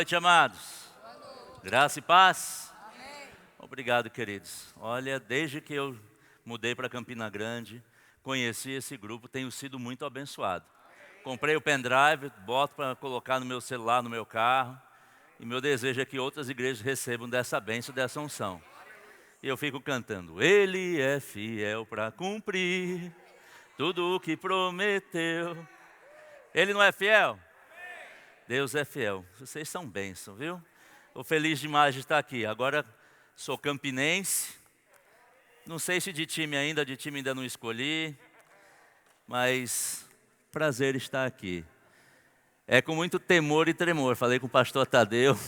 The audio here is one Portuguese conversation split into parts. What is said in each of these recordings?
Boa noite, amados. Graça e paz. Obrigado, queridos. Olha, desde que eu mudei para Campina Grande, conheci esse grupo, tenho sido muito abençoado. Comprei o pendrive, boto para colocar no meu celular, no meu carro. E meu desejo é que outras igrejas recebam dessa bênção, dessa unção. E eu fico cantando: Ele é fiel para cumprir tudo o que prometeu. Ele não é fiel? Deus é fiel. Vocês são bênção, viu? Estou feliz demais de estar aqui. Agora sou campinense. Não sei se de time ainda não escolhi. Mas prazer estar aqui. É com muito temor e tremor. Falei com o pastor Tadeu.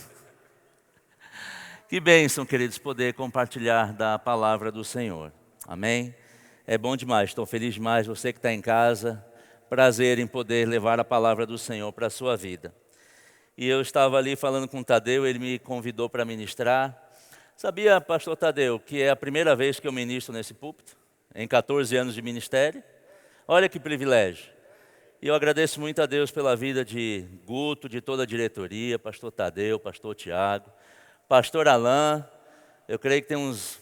Que bênção, queridos, poder compartilhar da palavra do Senhor. Amém? É bom demais. Estou feliz demais. Você que está em casa. Prazer em poder levar a palavra do Senhor para a sua vida. E eu estava ali falando com o Tadeu, ele me convidou para ministrar. Sabia, pastor Tadeu, que é a primeira vez que eu ministro nesse púlpito, em 14 anos de ministério? Olha que privilégio. E eu agradeço muito a Deus pela vida de Guto, de toda a diretoria, pastor Tadeu, pastor Tiago, pastor Alain. Eu creio que tem uns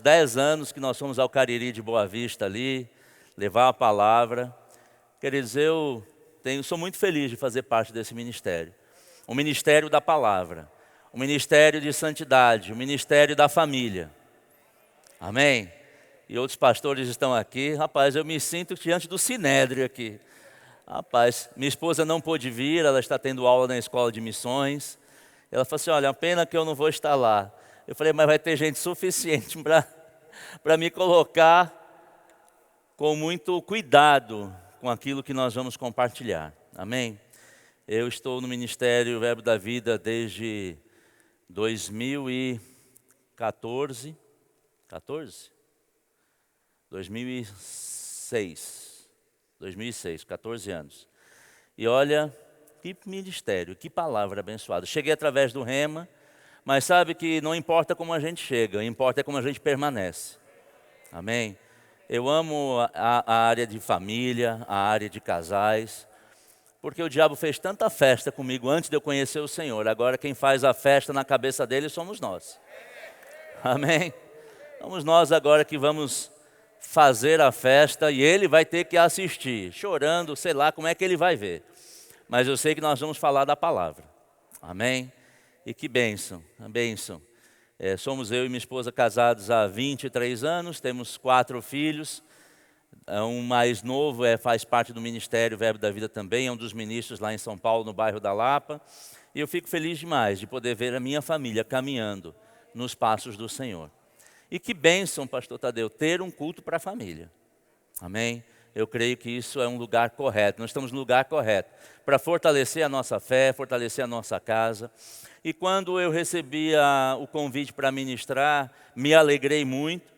10 anos que nós fomos ao Cariri de Boa Vista ali, levar a palavra. Queridos, sou muito feliz de fazer parte desse ministério. O ministério da palavra, o ministério de santidade, o ministério da família. Amém? E outros pastores estão aqui. Rapaz, eu me sinto diante do Sinédrio aqui. Rapaz, minha esposa não pôde vir, ela está tendo aula na escola de missões. Ela falou assim, olha, a pena que eu não vou estar lá. Eu falei, mas vai ter gente suficiente para me colocar com muito cuidado com aquilo que nós vamos compartilhar. Amém? Eu estou no Ministério Verbo da Vida desde 2014, 2006, 14 anos. E olha, que ministério, que palavra abençoada. Cheguei através do Rema, mas sabe que não importa como a gente chega, importa é como a gente permanece. Amém? Eu amo a área de família, a área de casais. Porque o diabo fez tanta festa comigo antes de eu conhecer o Senhor. Agora quem faz a festa na cabeça dele somos nós. Amém? Somos nós agora que vamos fazer a festa e ele vai ter que assistir, chorando, sei lá como é que ele vai ver. Mas eu sei que nós vamos falar da palavra. Amém? E que bênção, a bênção. Somos eu e minha esposa casados há 23 anos, temos 4 filhos. Um mais novo faz parte do Ministério Verbo da Vida também, é um dos ministros lá em São Paulo, no bairro da Lapa. E eu fico feliz demais de poder ver a minha família caminhando nos passos do Senhor. E que bênção, pastor Tadeu, ter um culto para a família. Amém? Eu creio que isso é um lugar correto, nós estamos no lugar correto, para fortalecer a nossa fé, fortalecer a nossa casa. E quando eu recebi o convite para ministrar, me alegrei muito.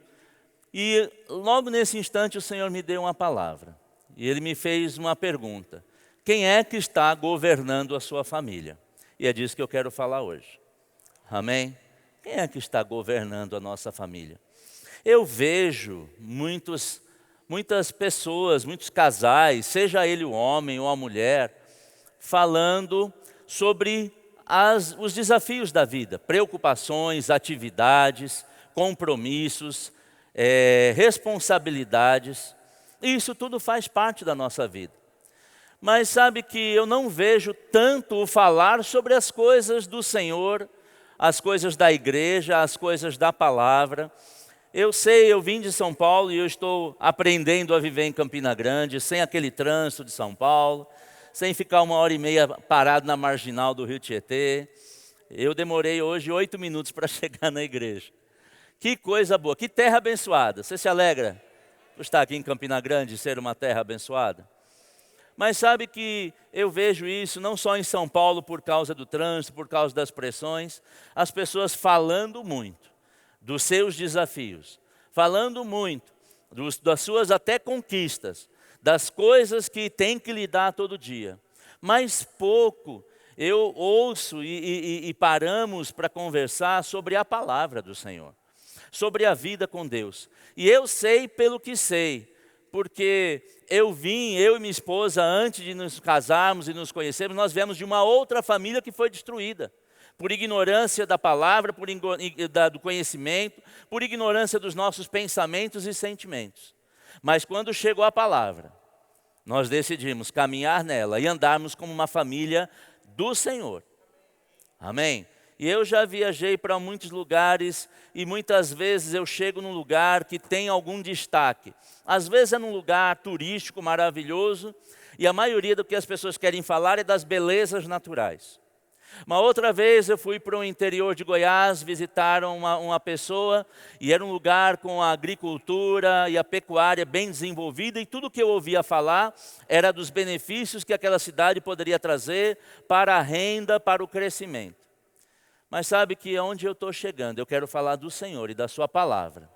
E logo nesse instante o Senhor me deu uma palavra. E Ele me fez uma pergunta. Quem é que está governando a sua família? E é disso que eu quero falar hoje. Amém? Quem é que está governando a nossa família? Eu vejo muitas pessoas, muitos casais, seja ele o homem ou a mulher, falando sobre os desafios da vida. Preocupações, atividades, compromissos, responsabilidades, isso tudo faz parte da nossa vida. Mas sabe que eu não vejo tanto o falar sobre as coisas do Senhor, as coisas da igreja, as coisas da palavra. Eu sei, eu vim de São Paulo e eu estou aprendendo a viver em Campina Grande, sem aquele trânsito de São Paulo, sem ficar 1h30 parado na marginal do Rio Tietê. Eu demorei hoje 8 minutos para chegar na igreja. Que coisa boa, que terra abençoada. Você se alegra por estar aqui em Campina Grande e ser uma terra abençoada? Mas sabe que eu vejo isso não só em São Paulo por causa do trânsito, por causa das pressões, as pessoas falando muito dos seus desafios, falando muito das suas até conquistas, das coisas que tem que lidar todo dia. Mas pouco eu ouço e paramos para conversar sobre a palavra do Senhor. Sobre a vida com Deus. E eu sei pelo que sei, porque eu e minha esposa, antes de nos casarmos e nos conhecermos, nós viemos de uma outra família que foi destruída. Por ignorância da palavra, do conhecimento, por ignorância dos nossos pensamentos e sentimentos. Mas quando chegou a palavra, nós decidimos caminhar nela e andarmos como uma família do Senhor. Amém? E eu já viajei para muitos lugares e muitas vezes eu chego num lugar que tem algum destaque. Às vezes é num lugar turístico maravilhoso e a maioria do que as pessoas querem falar é das belezas naturais. Uma outra vez eu fui para o interior de Goiás, visitar uma pessoa e era um lugar com a agricultura e a pecuária bem desenvolvida e tudo que eu ouvia falar era dos benefícios que aquela cidade poderia trazer para a renda, para o crescimento. Mas sabe que onde eu estou chegando, eu quero falar do Senhor e da sua palavra.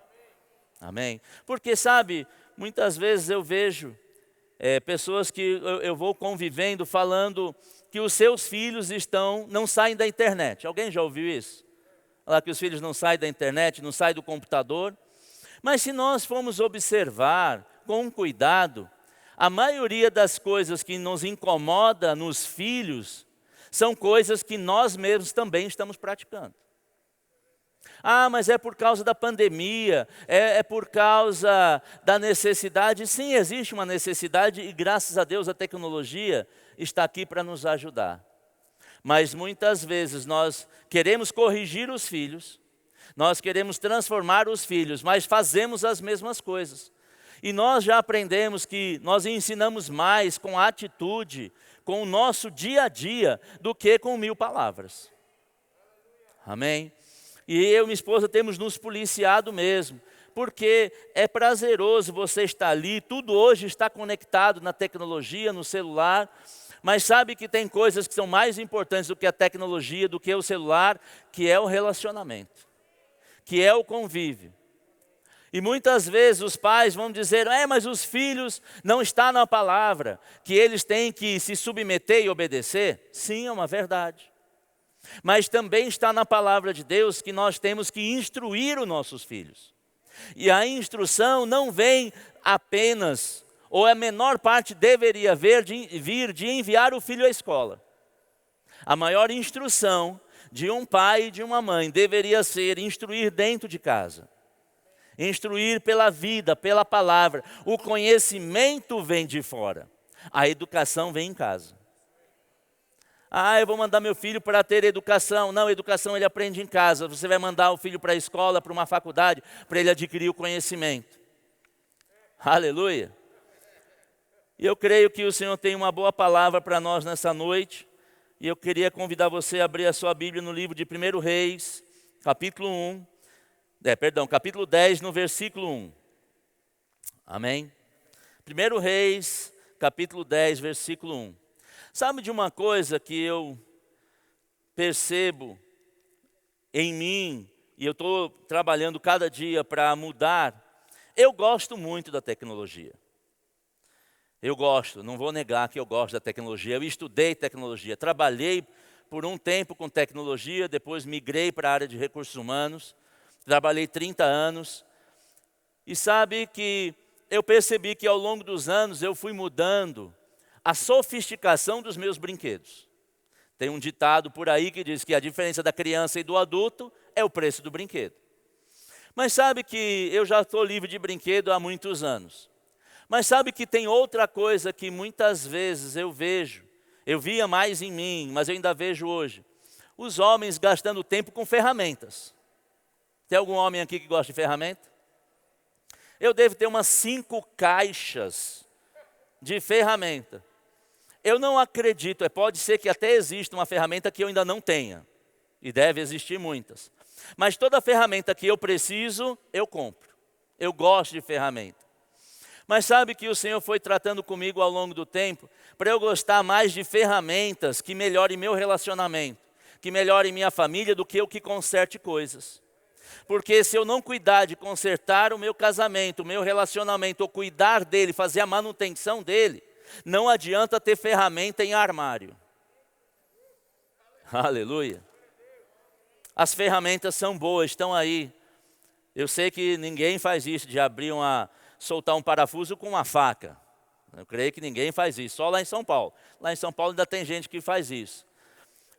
Amém? Porque sabe, muitas vezes eu vejo pessoas que eu vou convivendo falando que os seus filhos não saem da internet. Alguém já ouviu isso? Falar que os filhos não saem da internet, não saem do computador. Mas se nós formos observar com cuidado, a maioria das coisas que nos incomoda nos filhos são coisas que nós mesmos também estamos praticando. Ah, mas é por causa da pandemia, é por causa da necessidade. Sim, existe uma necessidade e graças a Deus a tecnologia está aqui para nos ajudar. Mas muitas vezes nós queremos corrigir os filhos, nós queremos transformar os filhos, mas fazemos as mesmas coisas. E nós já aprendemos que nós ensinamos mais com a atitude, com o nosso dia a dia, do que com 1000 palavras. Amém? E eu e minha esposa temos nos policiado mesmo, porque é prazeroso você estar ali, tudo hoje está conectado na tecnologia, no celular, mas sabe que tem coisas que são mais importantes do que a tecnologia, do que o celular, que é o relacionamento, que é o convívio. E muitas vezes os pais vão dizer, mas os filhos não estão na palavra, que eles têm que se submeter e obedecer. Sim, é uma verdade. Mas também está na palavra de Deus que nós temos que instruir os nossos filhos. E a instrução não vem apenas, ou a menor parte deveria vir de enviar o filho à escola. A maior instrução de um pai e de uma mãe deveria ser instruir dentro de casa. Instruir pela vida, pela palavra. O conhecimento vem de fora. A educação vem em casa. Eu vou mandar meu filho para ter educação. Não, educação ele aprende em casa. Você vai mandar o filho para a escola, para uma faculdade, para ele adquirir o conhecimento. Aleluia. E eu creio que o Senhor tem uma boa palavra para nós nessa noite. E eu queria convidar você a abrir a sua Bíblia no livro de 1 Reis, capítulo 10, no versículo 1. Amém? 1 Reis, capítulo 10, versículo 1. Sabe de uma coisa que eu percebo em mim, e eu estou trabalhando cada dia para mudar? Eu gosto muito da tecnologia. Eu gosto, não vou negar que eu gosto da tecnologia. Eu estudei tecnologia, trabalhei por um tempo com tecnologia, depois migrei para a área de recursos humanos. Trabalhei 30 anos e sabe que eu percebi que ao longo dos anos eu fui mudando a sofisticação dos meus brinquedos. Tem um ditado por aí que diz que a diferença da criança e do adulto é o preço do brinquedo. Mas sabe que eu já estou livre de brinquedo há muitos anos. Mas sabe que tem outra coisa que muitas vezes eu vejo, eu via mais em mim, mas eu ainda vejo hoje. Os homens gastando tempo com ferramentas. Tem algum homem aqui que gosta de ferramenta? Eu devo ter umas 5 caixas de ferramenta. Eu não acredito, pode ser que até exista uma ferramenta que eu ainda não tenha. E deve existir muitas. Mas toda ferramenta que eu preciso, eu compro. Eu gosto de ferramenta. Mas sabe que o Senhor foi tratando comigo ao longo do tempo para eu gostar mais de ferramentas que melhorem meu relacionamento, que melhorem minha família do que o que conserte coisas. Porque se eu não cuidar de consertar o meu casamento, o meu relacionamento, ou cuidar dele, fazer a manutenção dele, não adianta ter ferramenta em armário. Aleluia. As ferramentas são boas, estão aí. Eu sei que ninguém faz isso de abrir uma soltar um parafuso com uma faca. Eu creio que ninguém faz isso, só lá em São Paulo. Lá em São Paulo ainda tem gente que faz isso.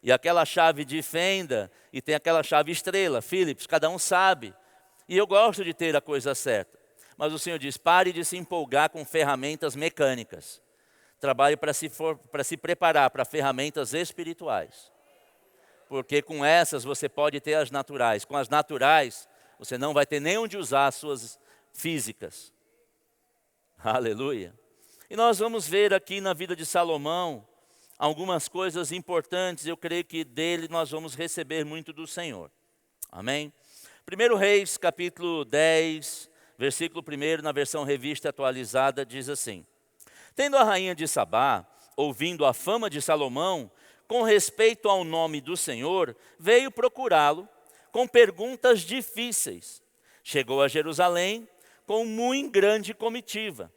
E aquela chave de fenda, e tem aquela chave estrela, Phillips, cada um sabe. E eu gosto de ter a coisa certa. Mas o Senhor diz, pare de se empolgar com ferramentas mecânicas. Trabalhe para se preparar para ferramentas espirituais. Porque com essas você pode ter as naturais. Com as naturais, você não vai ter nem onde usar as suas físicas. Aleluia. E nós vamos ver aqui na vida de Salomão algumas coisas importantes. Eu creio que dele nós vamos receber muito do Senhor. Amém? 1 Reis, capítulo 10, versículo 1, na versão revista atualizada, diz assim. Tendo a rainha de Sabá, ouvindo a fama de Salomão, com respeito ao nome do Senhor, veio procurá-lo com perguntas difíceis. Chegou a Jerusalém com muito grande comitiva,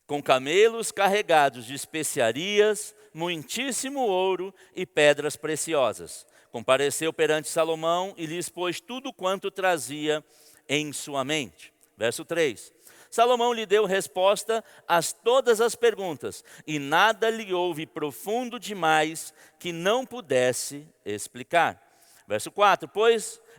com camelos carregados de especiarias, muitíssimo ouro e pedras preciosas. Compareceu perante Salomão e lhe expôs tudo quanto trazia em sua mente. Verso 3. Salomão lhe deu resposta a todas as perguntas, e nada lhe houve profundo demais que não pudesse explicar. Verso 4.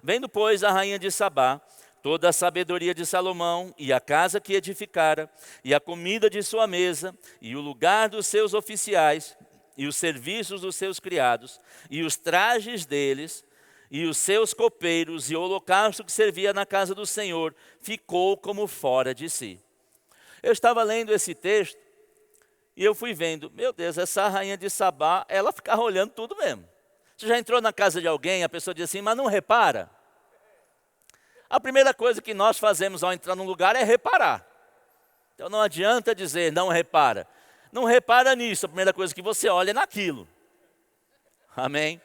Vendo, pois, a rainha de Sabá, toda a sabedoria de Salomão, e a casa que edificara, e a comida de sua mesa, e o lugar dos seus oficiais, e os serviços dos seus criados, e os trajes deles, e os seus copeiros, e o holocausto que servia na casa do Senhor, ficou como fora de si. Eu estava lendo esse texto, e eu fui vendo, meu Deus, essa rainha de Sabá, ela ficava olhando tudo mesmo. Você já entrou na casa de alguém, a pessoa diz assim, mas não repara? A primeira coisa que nós fazemos ao entrar num lugar é reparar. Então não adianta dizer não repara. Não repara nisso, a primeira coisa que você olha é naquilo. Amém?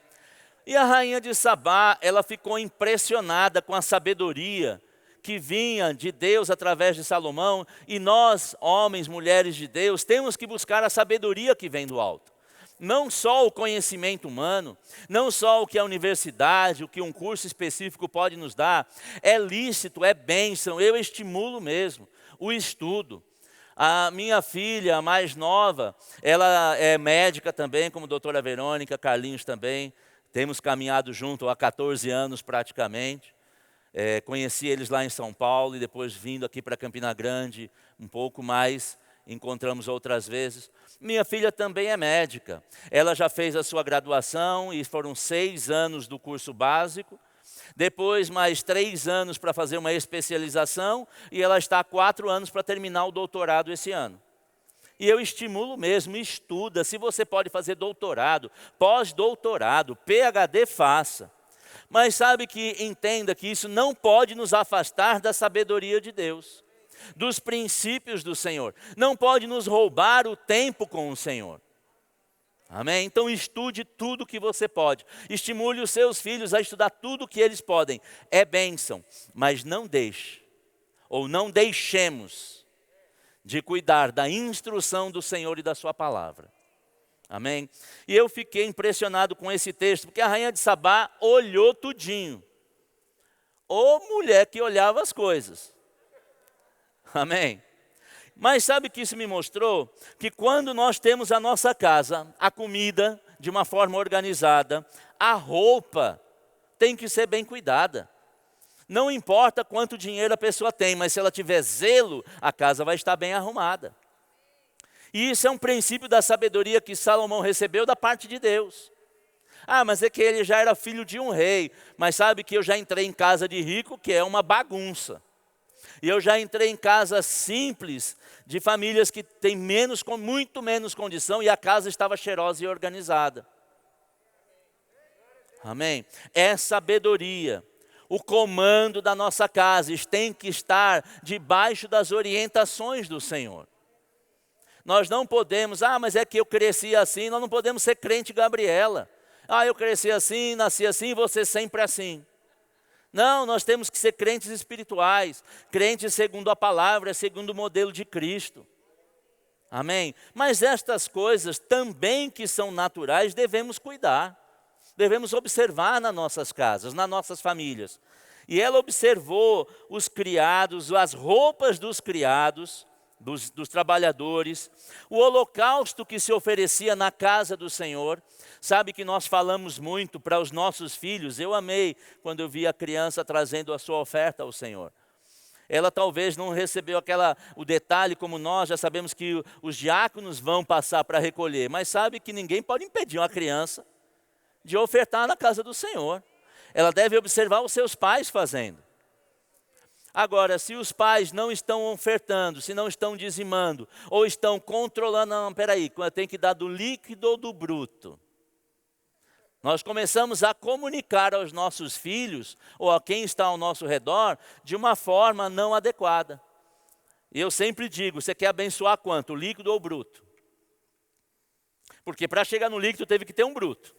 E a rainha de Sabá, ela ficou impressionada com a sabedoria que vinha de Deus através de Salomão. E nós, homens, mulheres de Deus, temos que buscar a sabedoria que vem do alto. Não só o conhecimento humano, não só o que a universidade, o que um curso específico pode nos dar. É lícito, é bênção, eu estimulo mesmo o estudo. A minha filha, a mais nova, ela é médica também, como a doutora Verônica, Carlinhos também. Temos caminhado junto há 14 anos praticamente. Conheci eles lá em São Paulo e depois vindo aqui para Campina Grande um pouco mais, encontramos outras vezes. Minha filha também é médica. Ela já fez a sua graduação e foram 6 anos do curso básico. Depois mais 3 anos para fazer uma especialização e ela está há 4 anos para terminar o doutorado esse ano. E eu estimulo mesmo, estuda. Se você pode fazer doutorado, pós-doutorado, PhD, faça. Mas sabe que entenda que isso não pode nos afastar da sabedoria de Deus, dos princípios do Senhor. Não pode nos roubar o tempo com o Senhor. Amém? Então estude tudo que você pode. Estimule os seus filhos a estudar tudo que eles podem. É bênção, mas não deixe, ou não deixemos de cuidar da instrução do Senhor e da sua palavra. Amém? E eu fiquei impressionado com esse texto, porque a rainha de Sabá olhou tudinho. Ô mulher que olhava as coisas. Amém? Mas sabe que isso me mostrou? Que quando nós temos a nossa casa, a comida de uma forma organizada, a roupa tem que ser bem cuidada. Não importa quanto dinheiro a pessoa tem, mas se ela tiver zelo, a casa vai estar bem arrumada. E isso é um princípio da sabedoria que Salomão recebeu da parte de Deus. Ah, mas é que ele já era filho de um rei. Mas sabe que eu já entrei em casa de rico, que é uma bagunça. E eu já entrei em casas simples, de famílias que têm muito menos condição, e a casa estava cheirosa e organizada. Amém? É sabedoria. O comando da nossa casa tem que estar debaixo das orientações do Senhor. Nós não podemos, mas é que eu cresci assim, nós não podemos ser crente Gabriela. Eu cresci assim, nasci assim, você sempre assim. Não, nós temos que ser crentes espirituais, crentes segundo a palavra, segundo o modelo de Cristo. Amém? Mas estas coisas também que são naturais, devemos cuidar. Devemos observar nas nossas casas, nas nossas famílias. E ela observou os criados, as roupas dos criados, dos trabalhadores, o holocausto que se oferecia na casa do Senhor. Sabe que nós falamos muito para os nossos filhos. Eu amei quando eu vi a criança trazendo a sua oferta ao Senhor. Ela talvez não recebeu o detalhe como nós, já sabemos que os diáconos vão passar para recolher. Mas sabe que ninguém pode impedir uma criança de ofertar na casa do Senhor. Ela deve observar os seus pais fazendo. Agora, se os pais não estão ofertando, se não estão dizimando, ou estão controlando, não, peraí, tem que dar do líquido ou do bruto. Nós começamos a comunicar aos nossos filhos, ou a quem está ao nosso redor, de uma forma não adequada. E eu sempre digo, você quer abençoar quanto? O líquido ou o bruto? Porque para chegar no líquido teve que ter um bruto.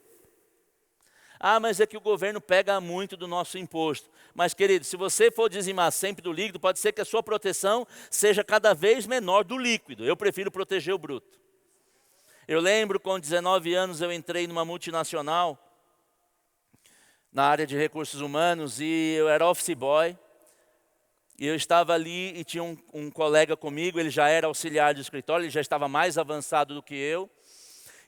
Ah, mas é que o governo pega muito do nosso imposto. Mas, querido, se você for dizimar sempre do líquido, pode ser que a sua proteção seja cada vez menor do líquido. Eu prefiro proteger o bruto. Eu lembro, com 19 anos, eu entrei numa multinacional, na área de recursos humanos, e eu era office boy. E eu estava ali e tinha um colega comigo, ele já era auxiliar de escritório, ele já estava mais avançado do que eu.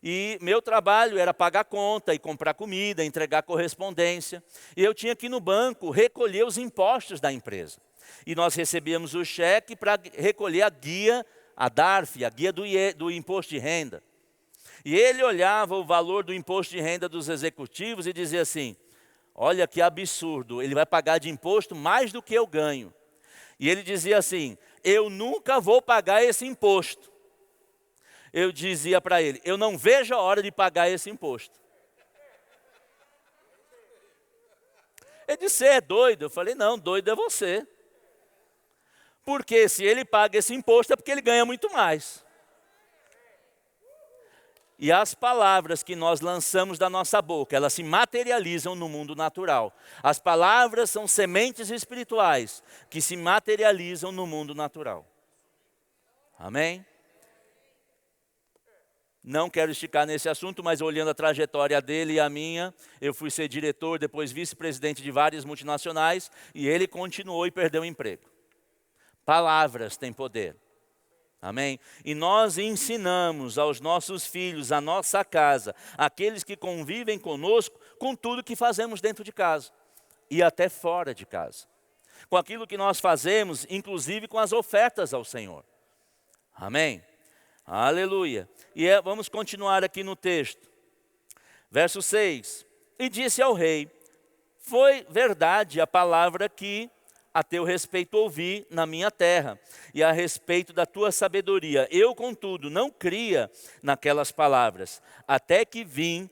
E meu trabalho era pagar conta e comprar comida, entregar correspondência. E eu tinha que ir no banco recolher os impostos da empresa. E nós recebíamos o cheque para recolher a guia, a DARF, a guia do imposto de renda. E ele olhava o valor do imposto de renda dos executivos e dizia assim, olha que absurdo, ele vai pagar de imposto mais do que eu ganho. E ele dizia assim, eu nunca vou pagar esse imposto. Eu dizia para ele, eu não vejo a hora de pagar esse imposto. Ele disse, você é doido? Eu falei, não, doido é você. Porque se ele paga esse imposto é porque ele ganha muito mais. E as palavras que nós lançamos da nossa boca, elas se materializam no mundo natural. As palavras são sementes espirituais que se materializam no mundo natural. Amém? Não quero esticar nesse assunto, mas olhando a trajetória dele e a minha, eu fui ser diretor, depois vice-presidente de várias multinacionais, e ele continuou e perdeu o emprego. Palavras têm poder. Amém? E nós ensinamos aos nossos filhos, à nossa casa, aqueles que convivem conosco, com tudo que fazemos dentro de casa e até fora de casa. Com aquilo que nós fazemos, inclusive com as ofertas ao Senhor. Amém? Aleluia. E vamos continuar aqui no texto. Verso 6. E disse ao rei, foi verdade a palavra que a teu respeito ouvi na minha terra, e a respeito da tua sabedoria. Eu, contudo, não cria naquelas palavras, até que vim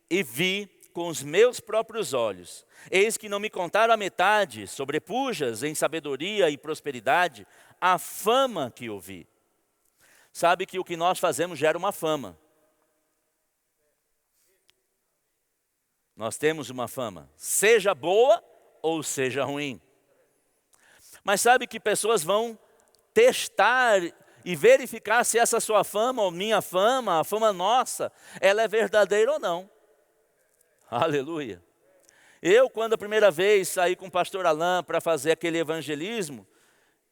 e vi com os meus próprios olhos. Eis que não me contaram a metade, sobrepujas em sabedoria e prosperidade, a fama que ouvi. Sabe que o que nós fazemos gera uma fama. Nós temos uma fama, seja boa ou seja ruim. Mas sabe que pessoas vão testar e verificar se essa sua fama, ou minha fama, a fama nossa, ela é verdadeira ou não. Aleluia. Eu, quando a primeira vez saí com o pastor Alain para fazer aquele evangelismo,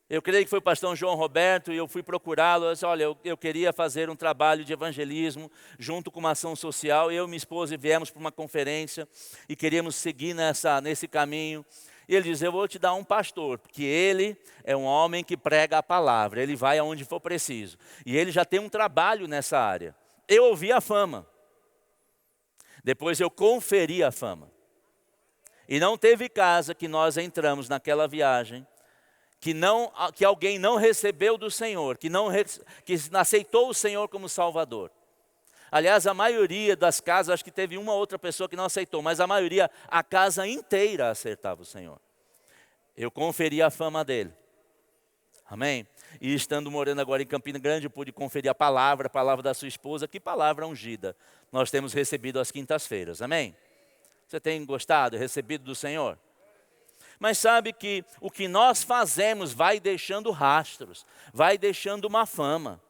eu creio que foi o pastor João Roberto, e eu fui procurá-lo, eu disse, olha, eu queria fazer um trabalho de evangelismo, junto com uma ação social, eu e minha esposa viemos para uma conferência, e queríamos seguir nesse caminho. E ele diz, eu vou te dar um pastor, porque ele é um homem que prega a palavra, ele vai aonde for preciso. E ele já tem um trabalho nessa área. Eu ouvi a fama, depois eu conferi a fama. E não teve casa que nós entramos naquela viagem, que alguém não recebeu do Senhor, que não aceitou o Senhor como Salvador. Aliás, a maioria das casas, acho que teve uma outra pessoa que não aceitou, mas a maioria, a casa inteira aceitava o Senhor. Eu conferi a fama dele. Amém? E estando morando agora em Campina Grande, eu pude conferir a palavra da sua esposa. Que palavra ungida nós temos recebido às quintas-feiras. Amém? Você tem gostado, recebido do Senhor? Mas sabe que o que nós fazemos vai deixando rastros, vai deixando uma fama.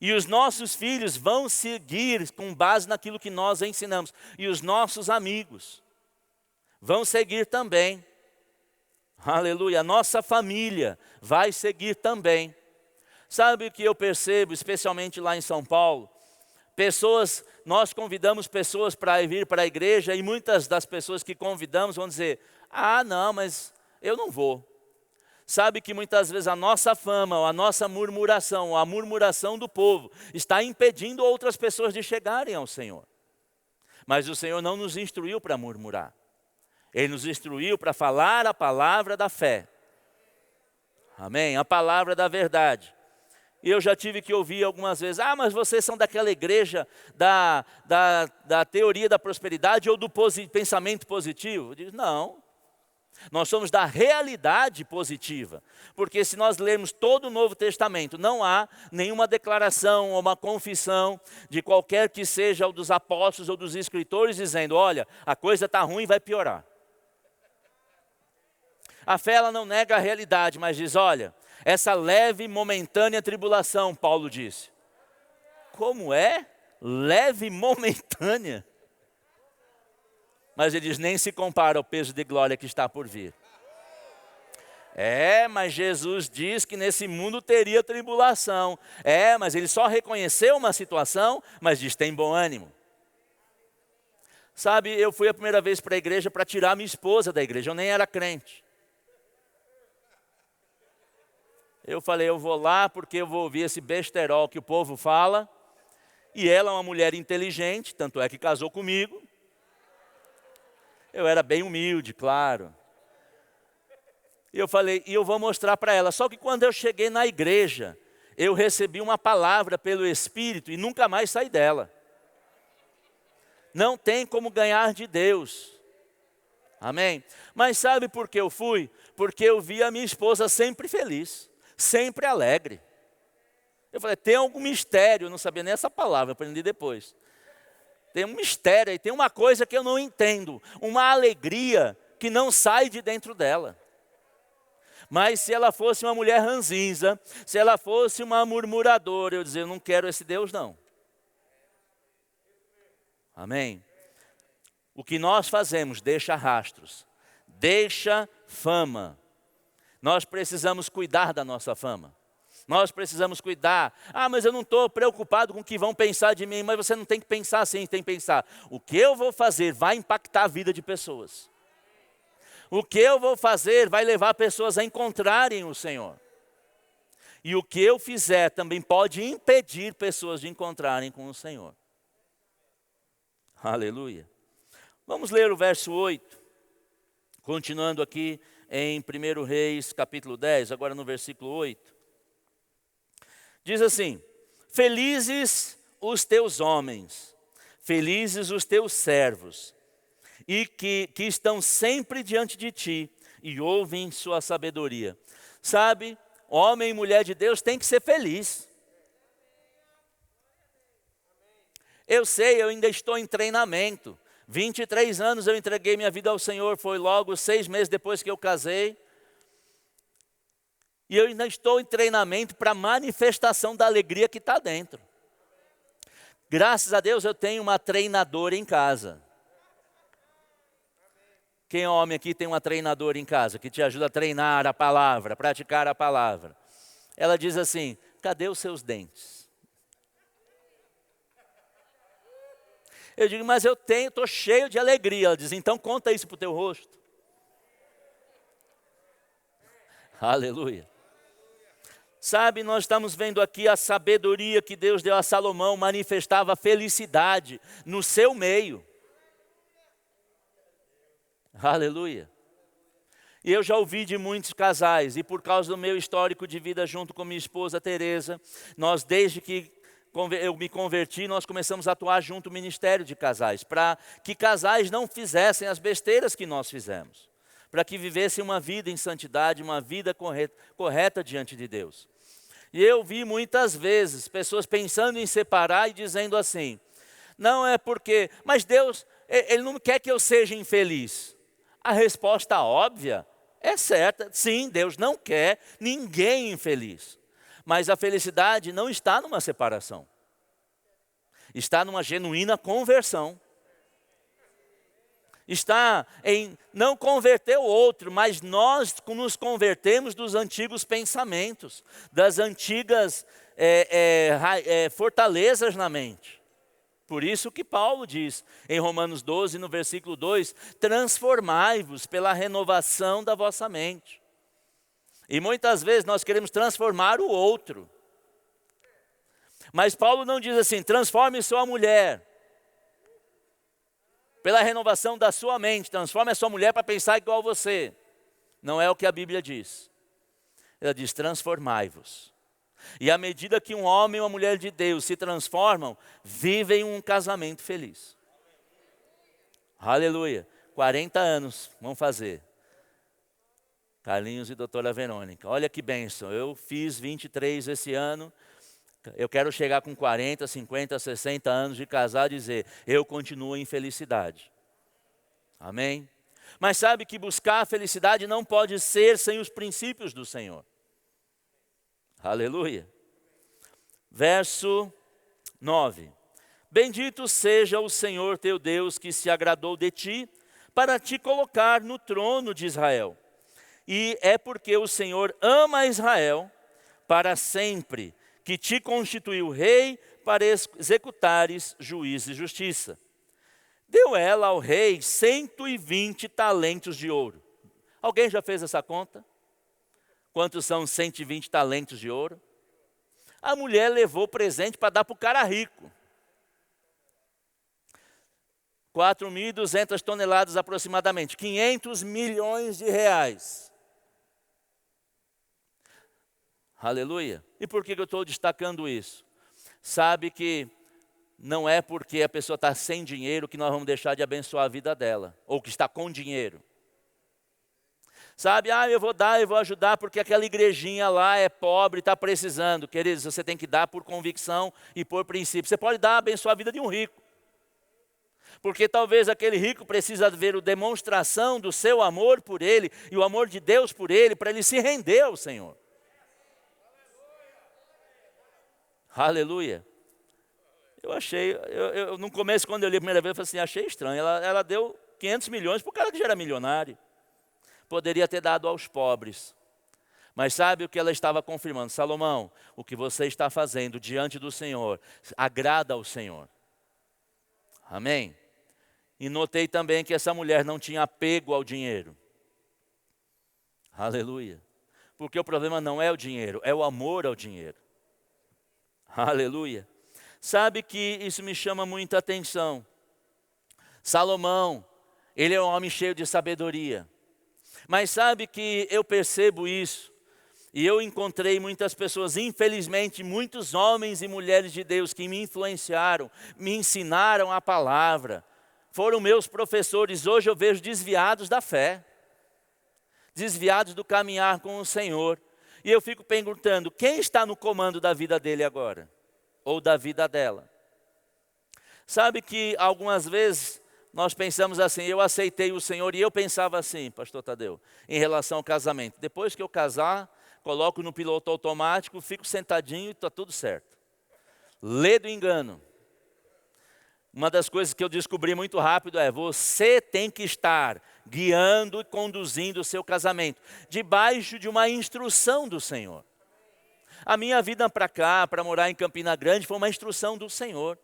E os nossos filhos vão seguir com base naquilo que nós ensinamos. E os nossos amigos vão seguir também. Aleluia. A nossa família vai seguir também. Sabe o que eu percebo, especialmente lá em São Paulo? Nós convidamos pessoas para vir para a igreja e muitas das pessoas que convidamos vão dizer: ah, não, mas eu não vou. Sabe que muitas vezes a nossa fama, ou a nossa murmuração, ou a murmuração do povo está impedindo outras pessoas de chegarem ao Senhor. Mas o Senhor não nos instruiu para murmurar. Ele nos instruiu para falar a palavra da fé. Amém? A palavra da verdade. E eu já tive que ouvir algumas vezes: ah, mas vocês são daquela igreja da teoria da prosperidade ou do pensamento positivo? Eu digo: não. Nós somos da realidade positiva, porque se nós lermos todo o Novo Testamento, não há nenhuma declaração ou uma confissão de qualquer que seja o dos apóstolos ou dos escritores dizendo: olha, a coisa está ruim e vai piorar. A fé ela não nega a realidade, mas diz: olha, essa leve e momentânea tribulação, Paulo disse. Como é? Leve e momentânea? Mas ele diz: nem se compara ao peso de glória que está por vir. Mas Jesus diz que nesse mundo teria tribulação. Mas ele só reconheceu uma situação, mas diz: tem bom ânimo. Sabe, eu fui a primeira vez para a igreja para tirar minha esposa da igreja, eu nem era crente. Eu falei: eu vou lá porque eu vou ouvir esse besterol que o povo fala. E ela é uma mulher inteligente, tanto é que casou comigo. Eu era bem humilde, claro. E eu falei: e eu vou mostrar para ela. Só que quando eu cheguei na igreja, eu recebi uma palavra pelo Espírito e nunca mais saí dela. Não tem como ganhar de Deus. Amém? Mas sabe por que eu fui? Porque eu vi a minha esposa sempre feliz, sempre alegre. Eu falei: tem algum mistério, eu não sabia nem essa palavra, aprendi depois. Tem um mistério aí, tem uma coisa que eu não entendo, uma alegria que não sai de dentro dela. Mas se ela fosse uma mulher ranzinza, se ela fosse uma murmuradora, eu dizia: eu não quero esse Deus não. Amém? O que nós fazemos deixa rastros, deixa fama. Nós precisamos cuidar da nossa fama. Nós precisamos cuidar. Ah, mas eu não estou preocupado com o que vão pensar de mim. Mas você não tem que pensar assim, tem que pensar: o que eu vou fazer vai impactar a vida de pessoas. O que eu vou fazer vai levar pessoas a encontrarem o Senhor. E o que eu fizer também pode impedir pessoas de encontrarem com o Senhor. Aleluia. Vamos ler o verso 8. Continuando aqui em 1 Reis, capítulo 10, agora no versículo 8. Diz assim: felizes os teus homens, felizes os teus servos, e que estão sempre diante de ti e ouvem sua sabedoria. Sabe, homem e mulher de Deus tem que ser feliz. Eu sei, eu ainda estou em treinamento. 23 anos eu entreguei minha vida ao Senhor, foi logo 6 meses depois que eu casei. E eu ainda estou em treinamento para a manifestação da alegria que está dentro. Graças a Deus eu tenho uma treinadora em casa. Quem é homem aqui tem uma treinadora em casa que te ajuda a treinar a palavra, praticar a palavra? Ela diz assim: cadê os seus dentes? Eu digo: mas eu tenho, estou cheio de alegria. Ela diz: então conta isso para o teu rosto. Aleluia. Sabe, nós estamos vendo aqui a sabedoria que Deus deu a Salomão, manifestava felicidade no seu meio. Aleluia. E eu já ouvi de muitos casais, e por causa do meu histórico de vida junto com minha esposa Teresa, nós desde que eu me converti, nós começamos a atuar junto no ministério de casais, para que casais não fizessem as besteiras que nós fizemos, para que vivessem uma vida em santidade, uma vida correta diante de Deus. E eu vi muitas vezes pessoas pensando em separar e dizendo assim: não é porque, mas Deus, Ele não quer que eu seja infeliz. A resposta óbvia é certa: sim, Deus não quer ninguém infeliz. Mas a felicidade não está numa separação, está numa genuína conversão. está em não converter o outro, mas nós nos convertemos dos antigos pensamentos, das antigas fortalezas na mente. Por isso que Paulo diz em Romanos 12, no versículo 2, transformai-vos pela renovação da vossa mente. E muitas vezes nós queremos transformar o outro. Mas Paulo não diz assim, transforme sua mulher. Pela renovação da sua mente, transforme a sua mulher para pensar igual a você. Não é o que a Bíblia diz. Ela diz, transformai-vos. E à medida que um homem e uma mulher de Deus se transformam, vivem um casamento feliz. Aleluia. 40 anos vão fazer. Carlinhos e doutora Verônica. Olha que bênção. Eu fiz 23 esse ano. Eu quero chegar com 40, 50, 60 anos de casar e dizer, eu continuo em felicidade. Amém? Mas sabe que buscar a felicidade não pode ser sem os princípios do Senhor. Aleluia. Verso 9. Bendito seja o Senhor teu Deus que se agradou de ti para te colocar no trono de Israel. E é porque o Senhor ama Israel para sempre, que te constituiu rei para executares juízo e justiça. Deu ela ao rei 120 talentos de ouro. Alguém já fez essa conta? Quantos são 120 talentos de ouro? A mulher levou presente para dar para o cara rico. 4.200 toneladas aproximadamente, 500 milhões de reais. Aleluia. E por que eu estou destacando isso? Sabe que não é porque a pessoa está sem dinheiro que nós vamos deixar de abençoar a vida dela. Ou que está com dinheiro. Sabe, eu vou dar, eu vou ajudar porque aquela igrejinha lá é pobre, está precisando. Queridos, você tem que dar por convicção e por princípio. Você pode dar, abençoar a vida de um rico. Porque talvez aquele rico precisa ver a demonstração do seu amor por ele e o amor de Deus por ele, para ele se render ao Senhor. Aleluia. Eu achei, no começo, quando eu li a primeira vez, eu falei assim, achei estranho. Ela deu 500 milhões para o cara que já era milionário. Poderia ter dado aos pobres. Mas sabe o que ela estava confirmando? Salomão, o que você está fazendo diante do Senhor, agrada ao Senhor. Amém? E notei também que essa mulher não tinha apego ao dinheiro. Aleluia. Porque o problema não é o dinheiro, é o amor ao dinheiro. Aleluia. Sabe que isso me chama muita atenção. Salomão, ele é um homem cheio de sabedoria. Mas sabe que eu percebo isso. E eu encontrei muitas pessoas, infelizmente, muitos homens e mulheres de Deus que me influenciaram, me ensinaram a palavra. Foram meus professores, hoje eu vejo desviados da fé. Desviados do caminhar com o Senhor. E eu fico perguntando, quem está no comando da vida dele agora? Ou da vida dela? Sabe que algumas vezes nós pensamos assim, eu aceitei o Senhor e eu pensava assim, pastor Tadeu, em relação ao casamento. Depois que eu casar, coloco no piloto automático, fico sentadinho e está tudo certo. Lê do engano. Uma das coisas que eu descobri muito rápido é, você tem que estar guiando e conduzindo o seu casamento, debaixo de uma instrução do Senhor. A minha vida para cá, para morar em Campina Grande, foi uma instrução do Senhor.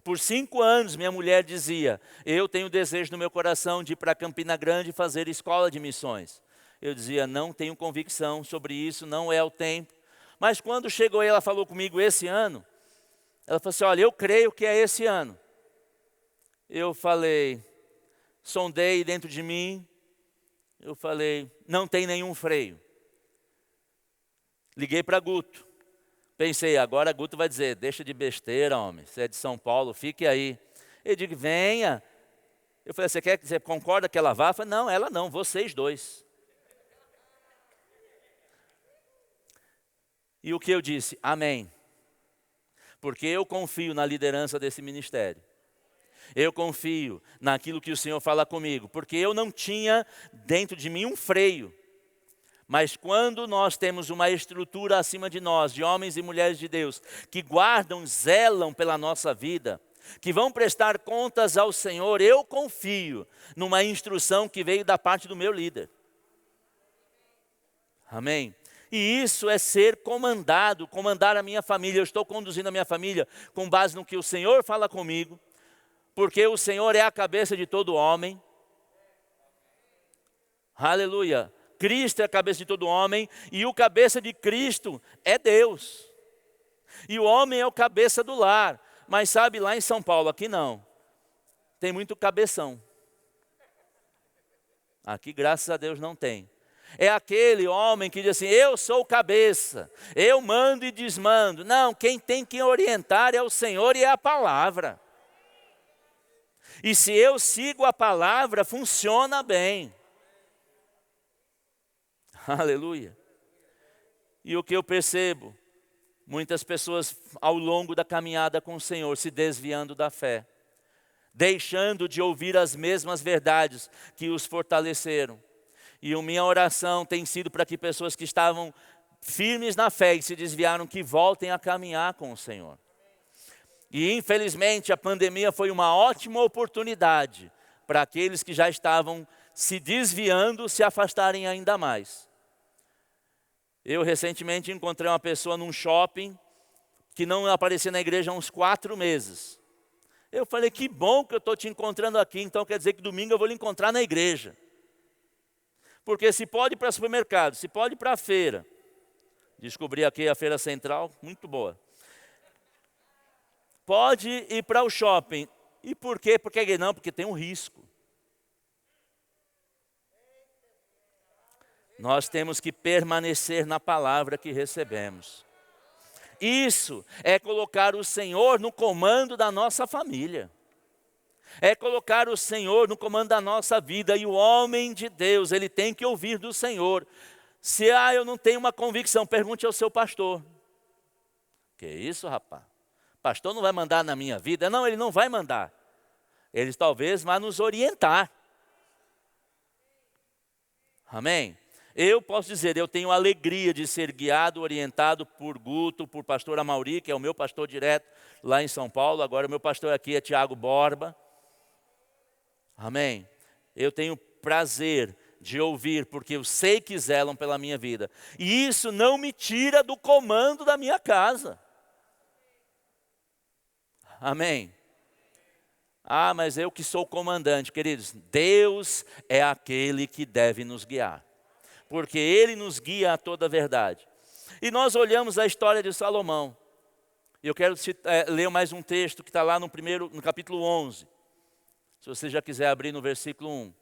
Por 5 anos, minha mulher dizia, eu tenho desejo no meu coração de ir para Campina Grande e fazer escola de missões. Eu dizia, não tenho convicção sobre isso, não é o tempo. Mas quando chegou e ela falou comigo esse ano, ela falou assim, olha, eu creio que é esse ano. Eu falei, sondei dentro de mim, eu falei, não tem nenhum freio. Liguei para Guto. Pensei, agora Guto vai dizer, deixa de besteira, homem, você é de São Paulo, fique aí. Ele disse, venha. Eu falei, você concorda que ela vá? Eu falei, não, ela não, vocês dois. E o que eu disse? Amém. Porque eu confio na liderança desse ministério. Eu confio naquilo que o Senhor fala comigo. Porque eu não tinha dentro de mim um freio. Mas quando nós temos uma estrutura acima de nós, de homens e mulheres de Deus, que guardam, zelam pela nossa vida, que vão prestar contas ao Senhor, eu confio numa instrução que veio da parte do meu líder. Amém? E isso é ser comandado, comandar a minha família. Eu estou conduzindo a minha família com base no que o Senhor fala comigo, porque o Senhor é a cabeça de todo homem. Aleluia. Cristo é a cabeça de todo homem e o cabeça de Cristo é Deus. E o homem é o cabeça do lar. Mas sabe, lá em São Paulo, aqui não. Tem muito cabeção. Aqui, graças a Deus, não tem. É aquele homem que diz assim, eu sou o cabeça, eu mando e desmando. Não, quem tem que orientar é o Senhor e é a palavra. E se eu sigo a palavra, funciona bem. Aleluia. E o que eu percebo? Muitas pessoas ao longo da caminhada com o Senhor se desviando da fé, deixando de ouvir as mesmas verdades que os fortaleceram. E a minha oração tem sido para que pessoas que estavam firmes na fé e se desviaram, que voltem a caminhar com o Senhor. E infelizmente a pandemia foi uma ótima oportunidade para aqueles que já estavam se desviando se afastarem ainda mais. Eu recentemente encontrei uma pessoa num shopping que não aparecia na igreja há uns 4 meses. Eu falei, que bom que eu estou te encontrando aqui, então quer dizer que domingo eu vou lhe encontrar na igreja. Porque se pode ir para o supermercado, se pode ir para a feira. Descobri aqui a feira central, muito boa. Pode ir para o shopping. E por quê? Porque não, porque tem um risco. Nós temos que permanecer na palavra que recebemos. Isso é colocar o Senhor no comando da nossa família. É colocar o Senhor no comando da nossa vida. E o homem de Deus, ele tem que ouvir do Senhor. Se eu não tenho uma convicção, pergunte ao seu pastor. Que isso, rapaz? Pastor não vai mandar na minha vida? Não, ele não vai mandar. Ele talvez vá nos orientar. Amém? Eu posso dizer, eu tenho alegria de ser guiado, orientado por Guto, por pastor Amauri, que é o meu pastor direto lá em São Paulo. Agora o meu pastor aqui é Tiago Borba. Amém? Eu tenho prazer de ouvir, porque eu sei que zelam pela minha vida. E isso não me tira do comando da minha casa. Amém? Ah, mas eu que sou comandante, queridos. Deus é aquele que deve nos guiar. Porque Ele nos guia a toda a verdade. E nós olhamos a história de Salomão. Eu quero ler mais um texto que está lá no capítulo 11. Se você já quiser abrir no versículo 1.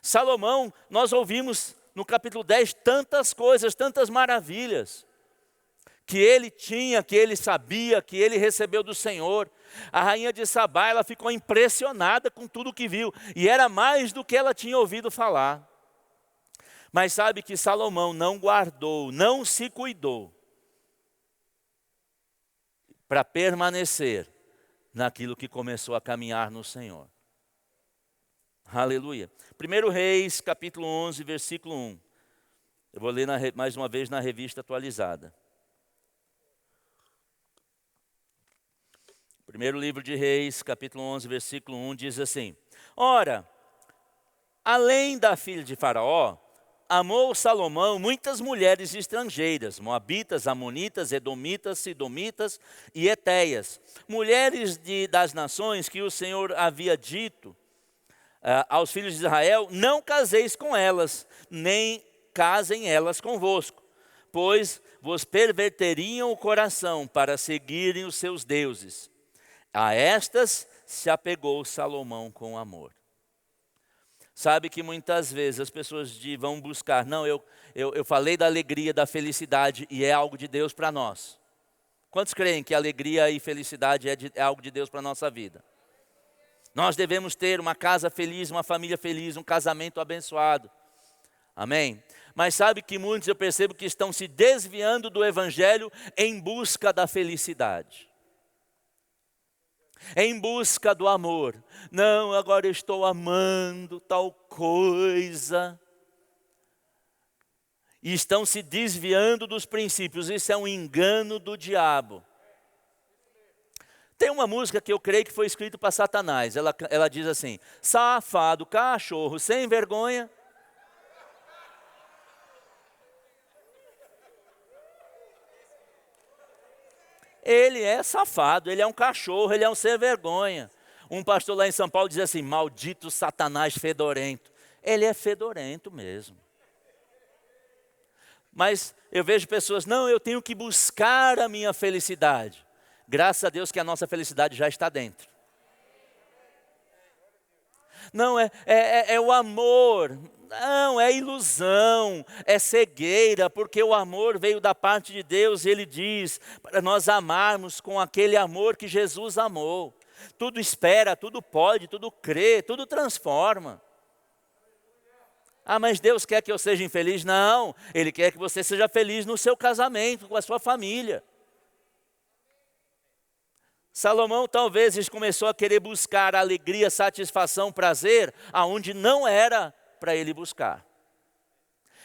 Salomão, nós ouvimos no capítulo 10 tantas coisas, tantas maravilhas. Que ele tinha, que ele sabia, que ele recebeu do Senhor. A rainha de Sabá, ela ficou impressionada com tudo que viu. E era mais do que ela tinha ouvido falar. Mas sabe que Salomão não guardou, não se cuidou para permanecer naquilo que começou a caminhar no Senhor. Aleluia. 1 Reis, capítulo 11, versículo 1. Eu vou ler mais uma vez na revista atualizada. Primeiro livro de Reis, capítulo 11, versículo 1, diz assim. Ora, além da filha de Faraó, amou Salomão muitas mulheres estrangeiras, moabitas, amonitas, edomitas, sidomitas e etéias, mulheres das nações que o Senhor havia dito aos filhos de Israel, não caseis com elas, nem casem elas convosco, pois vos perverteriam o coração para seguirem os seus deuses. A estas se apegou Salomão com amor. Sabe que muitas vezes as pessoas vão buscar, não, eu falei da alegria, da felicidade e é algo de Deus para nós. Quantos creem que alegria e felicidade é algo de Deus para a nossa vida? Nós devemos ter uma casa feliz, uma família feliz, um casamento abençoado. Amém? Mas sabe que muitos eu percebo que estão se desviando do evangelho em busca da felicidade. Em busca do amor. Não, agora eu estou amando tal coisa. E estão se desviando dos princípios. Isso é um engano do diabo. Tem uma música que eu creio que foi escrita para Satanás. Ela diz assim: safado, cachorro, sem vergonha. Ele é safado, ele é um cachorro, ele é um sem vergonha. Um pastor lá em São Paulo diz assim: maldito Satanás fedorento. Ele é fedorento mesmo. Mas eu vejo pessoas: não, eu tenho que buscar a minha felicidade. Graças a Deus que a nossa felicidade já está dentro. Não, é o amor. Não, é ilusão, é cegueira, porque o amor veio da parte de Deus e Ele diz para nós amarmos com aquele amor que Jesus amou. Tudo espera, tudo pode, tudo crê, tudo transforma. Ah, mas Deus quer que eu seja infeliz? Não, Ele quer que você seja feliz no seu casamento, com a sua família. Salomão talvez começou a querer buscar alegria, satisfação, prazer, aonde não era para ele buscar.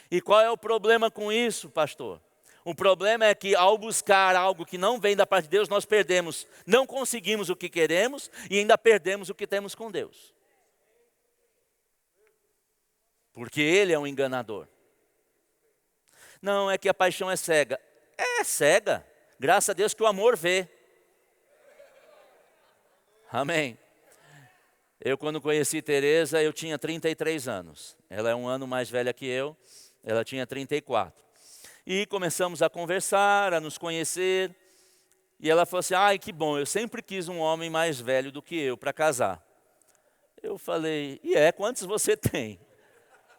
E qual é o problema com isso, pastor? O problema é que ao buscar algo que não vem da parte de Deus, nós perdemos, não conseguimos o que queremos e ainda perdemos o que temos com Deus. Porque Ele é um enganador. Não, é que a paixão é cega. É cega. Graças a Deus que o amor vê. Amém. Eu quando conheci Tereza, eu tinha 33 anos. Ela é um ano mais velha que eu, ela tinha 34. E começamos a conversar, a nos conhecer. E ela falou assim: ai, que bom, eu sempre quis um homem mais velho do que eu para casar. Eu falei: quantos você tem?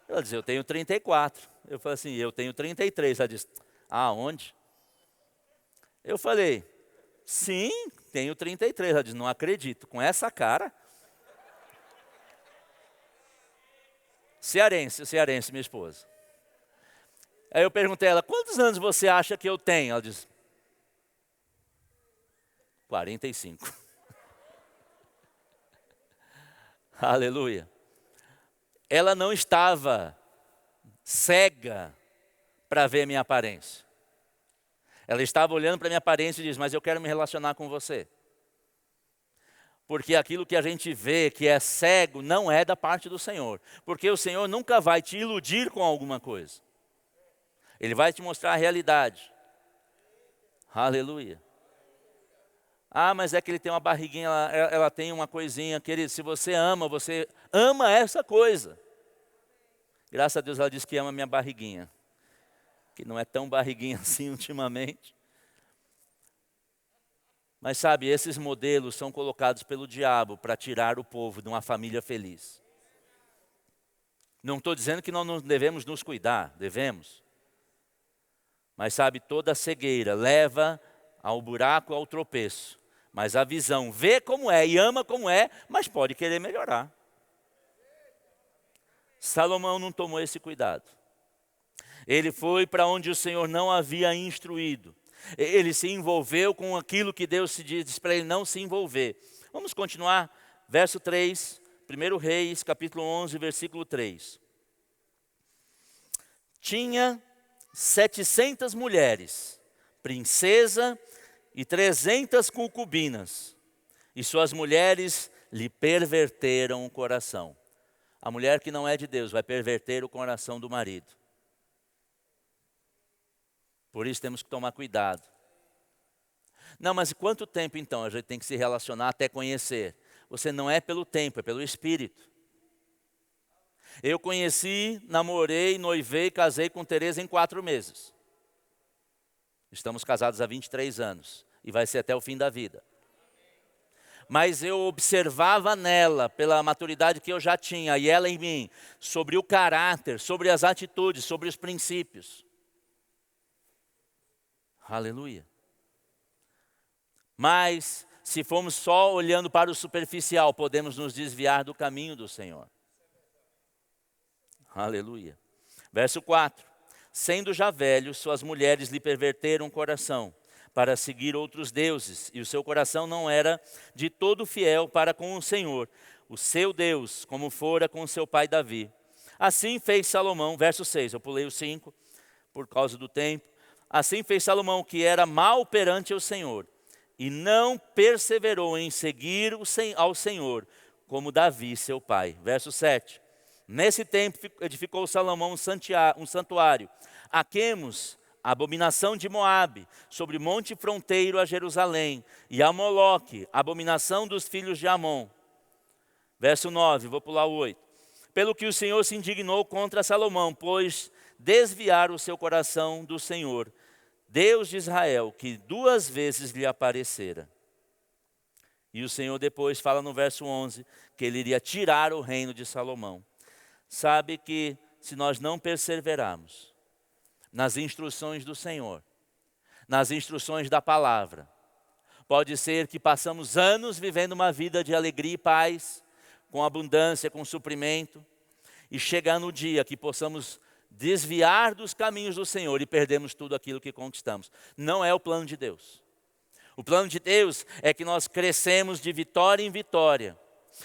Ela disse: eu tenho 34. Eu falei assim: eu tenho 33. Ela disse: aonde? Eu falei: sim, tenho 33. Ela disse: não acredito, com essa cara. Cearense, minha esposa. Aí eu perguntei a ela: quantos anos você acha que eu tenho? Ela disse: 45. Aleluia. Ela não estava cega para ver a minha aparência. Ela estava olhando para a minha aparência e diz: mas eu quero me relacionar com você. Porque aquilo que a gente vê que é cego não é da parte do Senhor. Porque o Senhor nunca vai te iludir com alguma coisa. Ele vai te mostrar a realidade. Aleluia. Ah, mas é que ele tem uma barriguinha, ela tem uma coisinha. Querido, se você ama essa coisa. Graças a Deus ela diz que ama minha barriguinha. Que não é tão barriguinha assim ultimamente. Mas sabe, esses modelos são colocados pelo diabo para tirar o povo de uma família feliz. Não estou dizendo que nós não devemos nos cuidar, devemos. Mas sabe, toda cegueira leva ao buraco, ao tropeço. Mas a visão vê como é e ama como é, mas pode querer melhorar. Salomão não tomou esse cuidado. Ele foi para onde o Senhor não havia instruído. Ele se envolveu com aquilo que Deus se diz para ele não se envolver. Vamos continuar, verso 3, 1 Reis, capítulo 11, versículo 3. Tinha 700 mulheres, princesa e 300 concubinas, e suas mulheres lhe perverteram o coração. A mulher que não é de Deus vai perverter o coração do marido. Por isso temos que tomar cuidado. Não, mas quanto tempo então a gente tem que se relacionar até conhecer? Você não é pelo tempo, é pelo Espírito. Eu conheci, namorei, noivei, casei com Tereza em 4 meses. Estamos casados há 23 anos e vai ser até o fim da vida. Mas eu observava nela, pela maturidade que eu já tinha, e ela em mim, sobre o caráter, sobre as atitudes, sobre os princípios. Aleluia. Mas, se formos só olhando para o superficial, podemos nos desviar do caminho do Senhor. Aleluia. Verso 4. Sendo já velho, suas mulheres lhe perverteram o coração para seguir outros deuses, e o seu coração não era de todo fiel para com o Senhor, o seu Deus, como fora com seu pai Davi. Assim fez Salomão, verso 6, eu pulei o 5 por causa do tempo. Assim fez Salomão, que era mal perante o Senhor, e não perseverou em seguir ao Senhor, como Davi, seu pai. Verso 7. Nesse tempo edificou Salomão um santuário a Quemos, a abominação de Moabe, sobre o monte fronteiro a Jerusalém, e a Moloque, a abominação dos filhos de Amon. Verso 9, vou pular o 8. Pelo que o Senhor se indignou contra Salomão, pois desviar o seu coração do Senhor, Deus de Israel, que 2 vezes lhe aparecera. E o Senhor depois fala no verso 11, que ele iria tirar o reino de Salomão. Sabe que se nós não perseverarmos nas instruções do Senhor, nas instruções da palavra, pode ser que passamos anos vivendo uma vida de alegria e paz, com abundância, com suprimento, e chegar no dia que possamos desviar dos caminhos do Senhor e perdemos tudo aquilo que conquistamos. Não é o plano de Deus. O plano de Deus é que nós crescemos de vitória em vitória.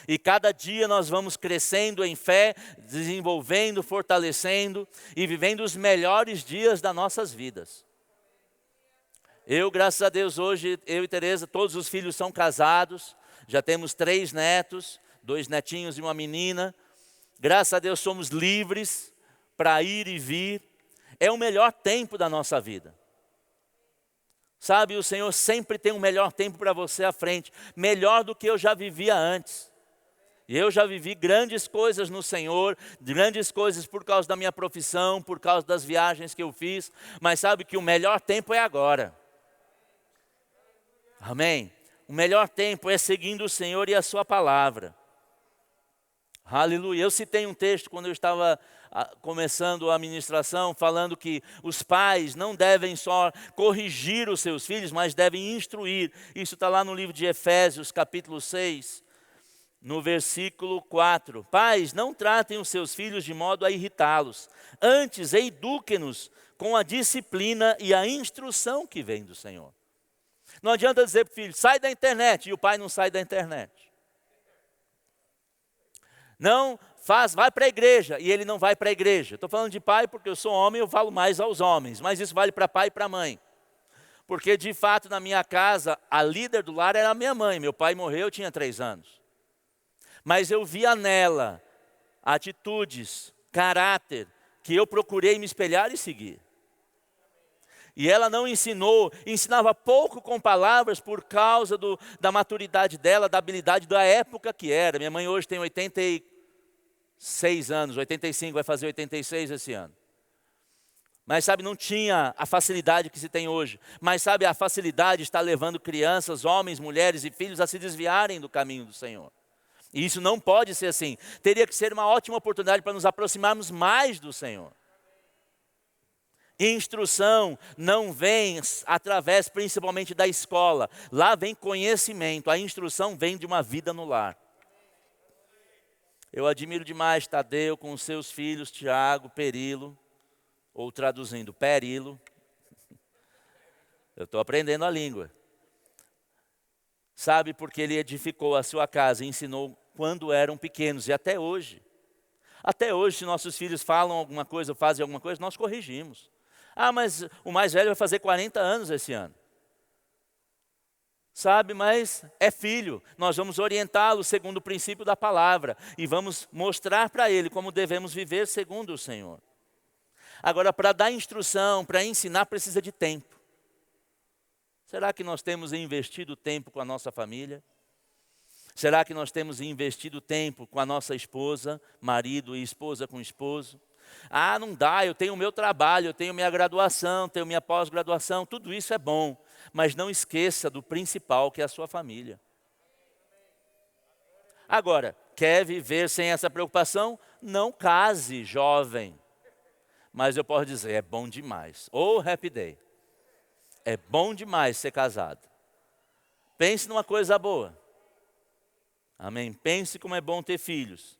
E cada dia nós vamos crescendo em fé, desenvolvendo, fortalecendo e vivendo os melhores dias das nossas vidas. Eu, graças a Deus, hoje, eu e Tereza, todos os filhos são casados. Já temos 3 netos, 2 netinhos e uma menina. Graças a Deus somos livres para ir e vir. É o melhor tempo da nossa vida. Sabe, o Senhor sempre tem um melhor tempo para você à frente. Melhor do que eu já vivia antes. E eu já vivi grandes coisas no Senhor, grandes coisas por causa da minha profissão, por causa das viagens que eu fiz. Mas sabe que o melhor tempo é agora. Amém? O melhor tempo é seguindo o Senhor e a sua palavra. Aleluia. Eu citei um texto quando eu estava começando a ministração, falando que os pais não devem só corrigir os seus filhos, mas devem instruir. Isso está lá no livro de Efésios, capítulo 6, no versículo 4. Pais, não tratem os seus filhos de modo a irritá-los. Antes, eduquem-nos com a disciplina e a instrução que vem do Senhor. Não adianta dizer para o filho, sai da internet, e o pai não sai da internet. Não vai para a igreja, e ele não vai para a igreja. Estou falando de pai porque eu sou homem, eu falo mais aos homens. Mas isso vale para pai e para mãe. Porque de fato na minha casa, a líder do lar era a minha mãe. Meu pai morreu, eu tinha 3 anos. Mas eu via nela atitudes, caráter, que eu procurei me espelhar e seguir. E ela não ensinava pouco com palavras por causa da maturidade dela, da habilidade da época que era. Minha mãe hoje tem 86 anos, 85, vai fazer 86 esse ano. Mas sabe, não tinha a facilidade que se tem hoje. Mas sabe, a facilidade está levando crianças, homens, mulheres e filhos a se desviarem do caminho do Senhor. E isso não pode ser assim. Teria que ser uma ótima oportunidade para nos aproximarmos mais do Senhor. Instrução não vem através principalmente da escola. Lá vem conhecimento. A instrução vem de uma vida no lar. Eu admiro demais Tadeu com os seus filhos, Tiago, Perilo, ou traduzindo, Perilo. Eu estou aprendendo a língua. Sabe, porque ele edificou a sua casa e ensinou quando eram pequenos e até hoje. Até hoje, se nossos filhos falam alguma coisa ou fazem alguma coisa, nós corrigimos. Ah, mas o mais velho vai fazer 40 anos esse ano. Sabe, mas é filho. Nós vamos orientá-lo segundo o princípio da palavra. E vamos mostrar para ele como devemos viver segundo o Senhor. Agora, para dar instrução, para ensinar, precisa de tempo. Será que nós temos investido tempo com a nossa família? Será que nós temos investido tempo com a nossa esposa, marido e esposa com esposo? Ah, não dá, eu tenho o meu trabalho, eu tenho minha graduação, tenho minha pós-graduação, tudo isso é bom. Mas não esqueça do principal, que é a sua família. Agora, quer viver sem essa preocupação? Não case, jovem. Mas eu posso dizer, é bom demais. Ou happy day. É bom demais ser casado. Pense numa coisa boa. Amém? Pense como é bom ter filhos.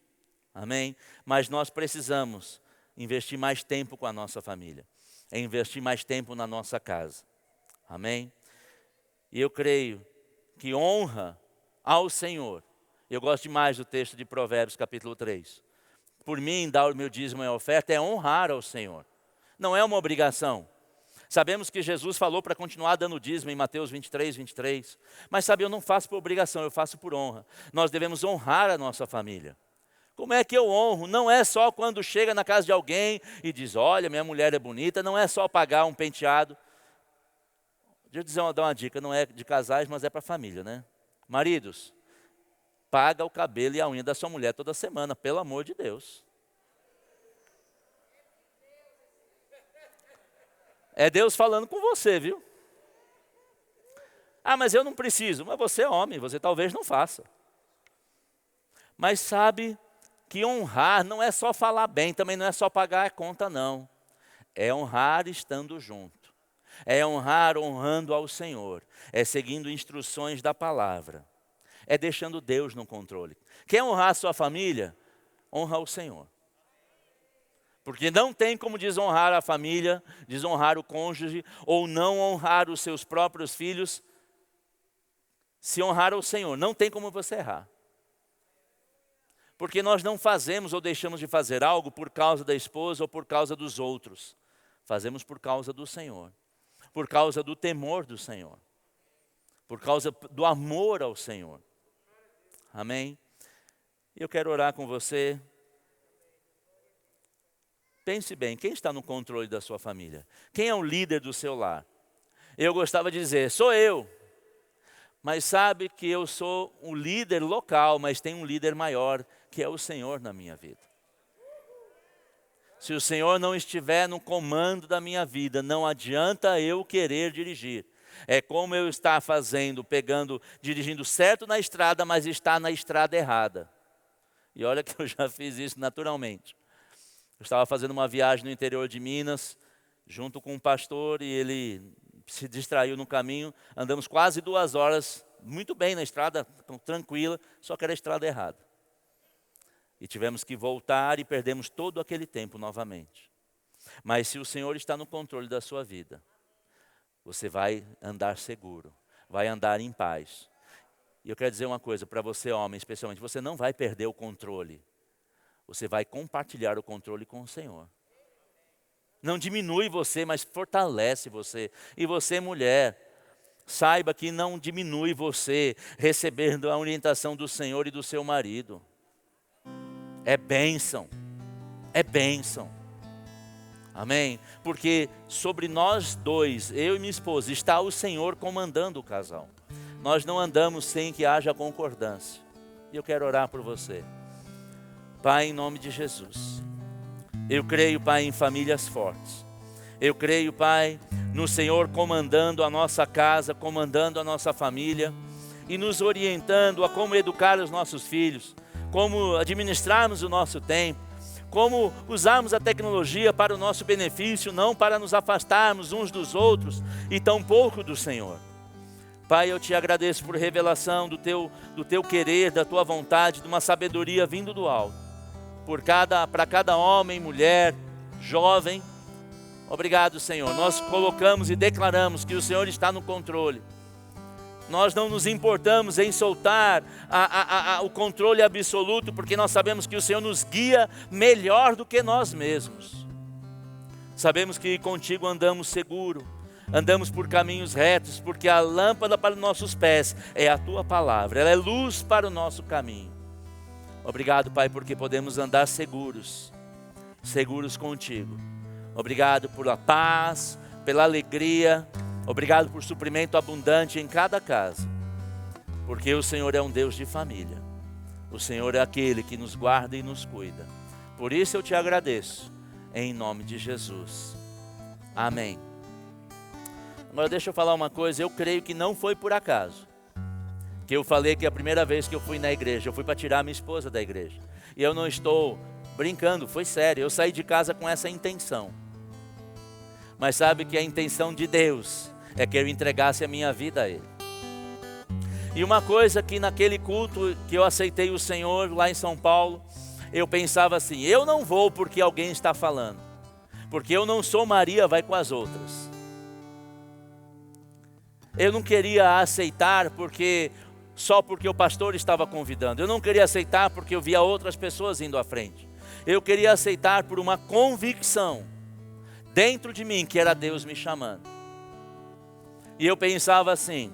Amém? Mas nós precisamos investir mais tempo com a nossa família. É investir mais tempo na nossa casa. Amém? E eu creio que honra ao Senhor. Eu gosto demais do texto de Provérbios, capítulo 3. Por mim, dar o meu dízimo e oferta é honrar ao Senhor. Não é uma obrigação. Sabemos que Jesus falou para continuar dando dízimo em Mateus 23, 23. Mas sabe, eu não faço por obrigação, eu faço por honra. Nós devemos honrar a nossa família. Como é que eu honro? Não é só quando chega na casa de alguém e diz, olha, minha mulher é bonita, não é só pagar um penteado. Deixa eu dar uma dica, não é de casais, mas é para a família, né? Maridos, paga o cabelo e a unha da sua mulher toda semana, pelo amor de Deus. É Deus falando com você, viu? Ah, mas eu não preciso. Mas você é homem, você talvez não faça. Mas sabe que honrar não é só falar bem, também não é só pagar a conta, não. É honrar estando junto. É honrar honrando ao Senhor. É seguindo instruções da palavra. É deixando Deus no controle. Quer honrar a sua família? Honra o Senhor. Porque não tem como desonrar a família, desonrar o cônjuge, ou não honrar os seus próprios filhos, se honrar o Senhor. Não tem como você errar. Porque nós não fazemos ou deixamos de fazer algo por causa da esposa ou por causa dos outros. Fazemos por causa do Senhor. Por causa do temor do Senhor. Por causa do amor ao Senhor. Amém? Eu quero orar com você. Pense bem, quem está no controle da sua família? Quem é o líder do seu lar? Eu gostava de dizer, sou eu. Mas sabe que eu sou um líder local, mas tem um líder maior, que é o Senhor na minha vida. Se o Senhor não estiver no comando da minha vida, não adianta eu querer dirigir. É como eu estar fazendo, dirigindo certo na estrada, mas está na estrada errada. E olha que eu já fiz isso naturalmente. Eu estava fazendo uma viagem no interior de Minas, junto com um pastor, e ele se distraiu no caminho. Andamos quase 2 horas, muito bem na estrada, tranquila, só que era a estrada errada. E tivemos que voltar e perdemos todo aquele tempo novamente. Mas se o Senhor está no controle da sua vida, você vai andar seguro, vai andar em paz. E eu quero dizer uma coisa para você, homem, especialmente, você não vai perder o controle. Você vai compartilhar o controle com o Senhor. Não diminui você, mas fortalece você. E você, mulher, saiba que não diminui você recebendo a orientação do Senhor e do seu marido. É bênção. É bênção. Amém? Porque sobre nós dois, eu e minha esposa, está o Senhor comandando o casal. Nós não andamos sem que haja concordância. E eu quero orar por você. Pai, em nome de Jesus, eu creio, Pai, em famílias fortes. Eu creio, Pai, no Senhor comandando a nossa casa, comandando a nossa família e nos orientando a como educar os nossos filhos, como administrarmos o nosso tempo, como usarmos a tecnologia para o nosso benefício, não para nos afastarmos uns dos outros e tampouco do Senhor. Pai, eu te agradeço por revelação do teu querer, da tua vontade, de uma sabedoria vindo do alto. Para cada homem, mulher, jovem. Obrigado, Senhor. Nós colocamos e declaramos que o Senhor está no controle. Nós não nos importamos em soltar o controle absoluto, porque nós sabemos que o Senhor nos guia melhor do que nós mesmos. Sabemos que contigo andamos seguro, andamos por caminhos retos, porque a lâmpada para os nossos pés é a tua palavra, ela é luz para o nosso caminho. Obrigado, Pai, porque podemos andar seguros contigo. Obrigado por a paz, pela alegria. Obrigado por suprimento abundante em cada casa. Porque o Senhor é um Deus de família. O Senhor é aquele que nos guarda e nos cuida. Por isso eu te agradeço, em nome de Jesus. Amém. Agora deixa eu falar uma coisa, eu creio que não foi por acaso que eu falei que a primeira vez que eu fui na igreja, eu fui para tirar minha esposa da igreja. E eu não estou brincando, foi sério. Eu saí de casa com essa intenção. Mas sabe que a intenção de Deus é que eu entregasse a minha vida a Ele. E uma coisa que naquele culto que eu aceitei o Senhor lá em São Paulo, eu pensava assim, eu não vou porque alguém está falando. Porque eu não sou Maria, vai com as outras. Eu não queria aceitar só porque o pastor estava convidando. Eu não queria aceitar porque eu via outras pessoas indo à frente. Eu queria aceitar por uma convicção. dentro de mim que era Deus me chamando. E eu pensava assim,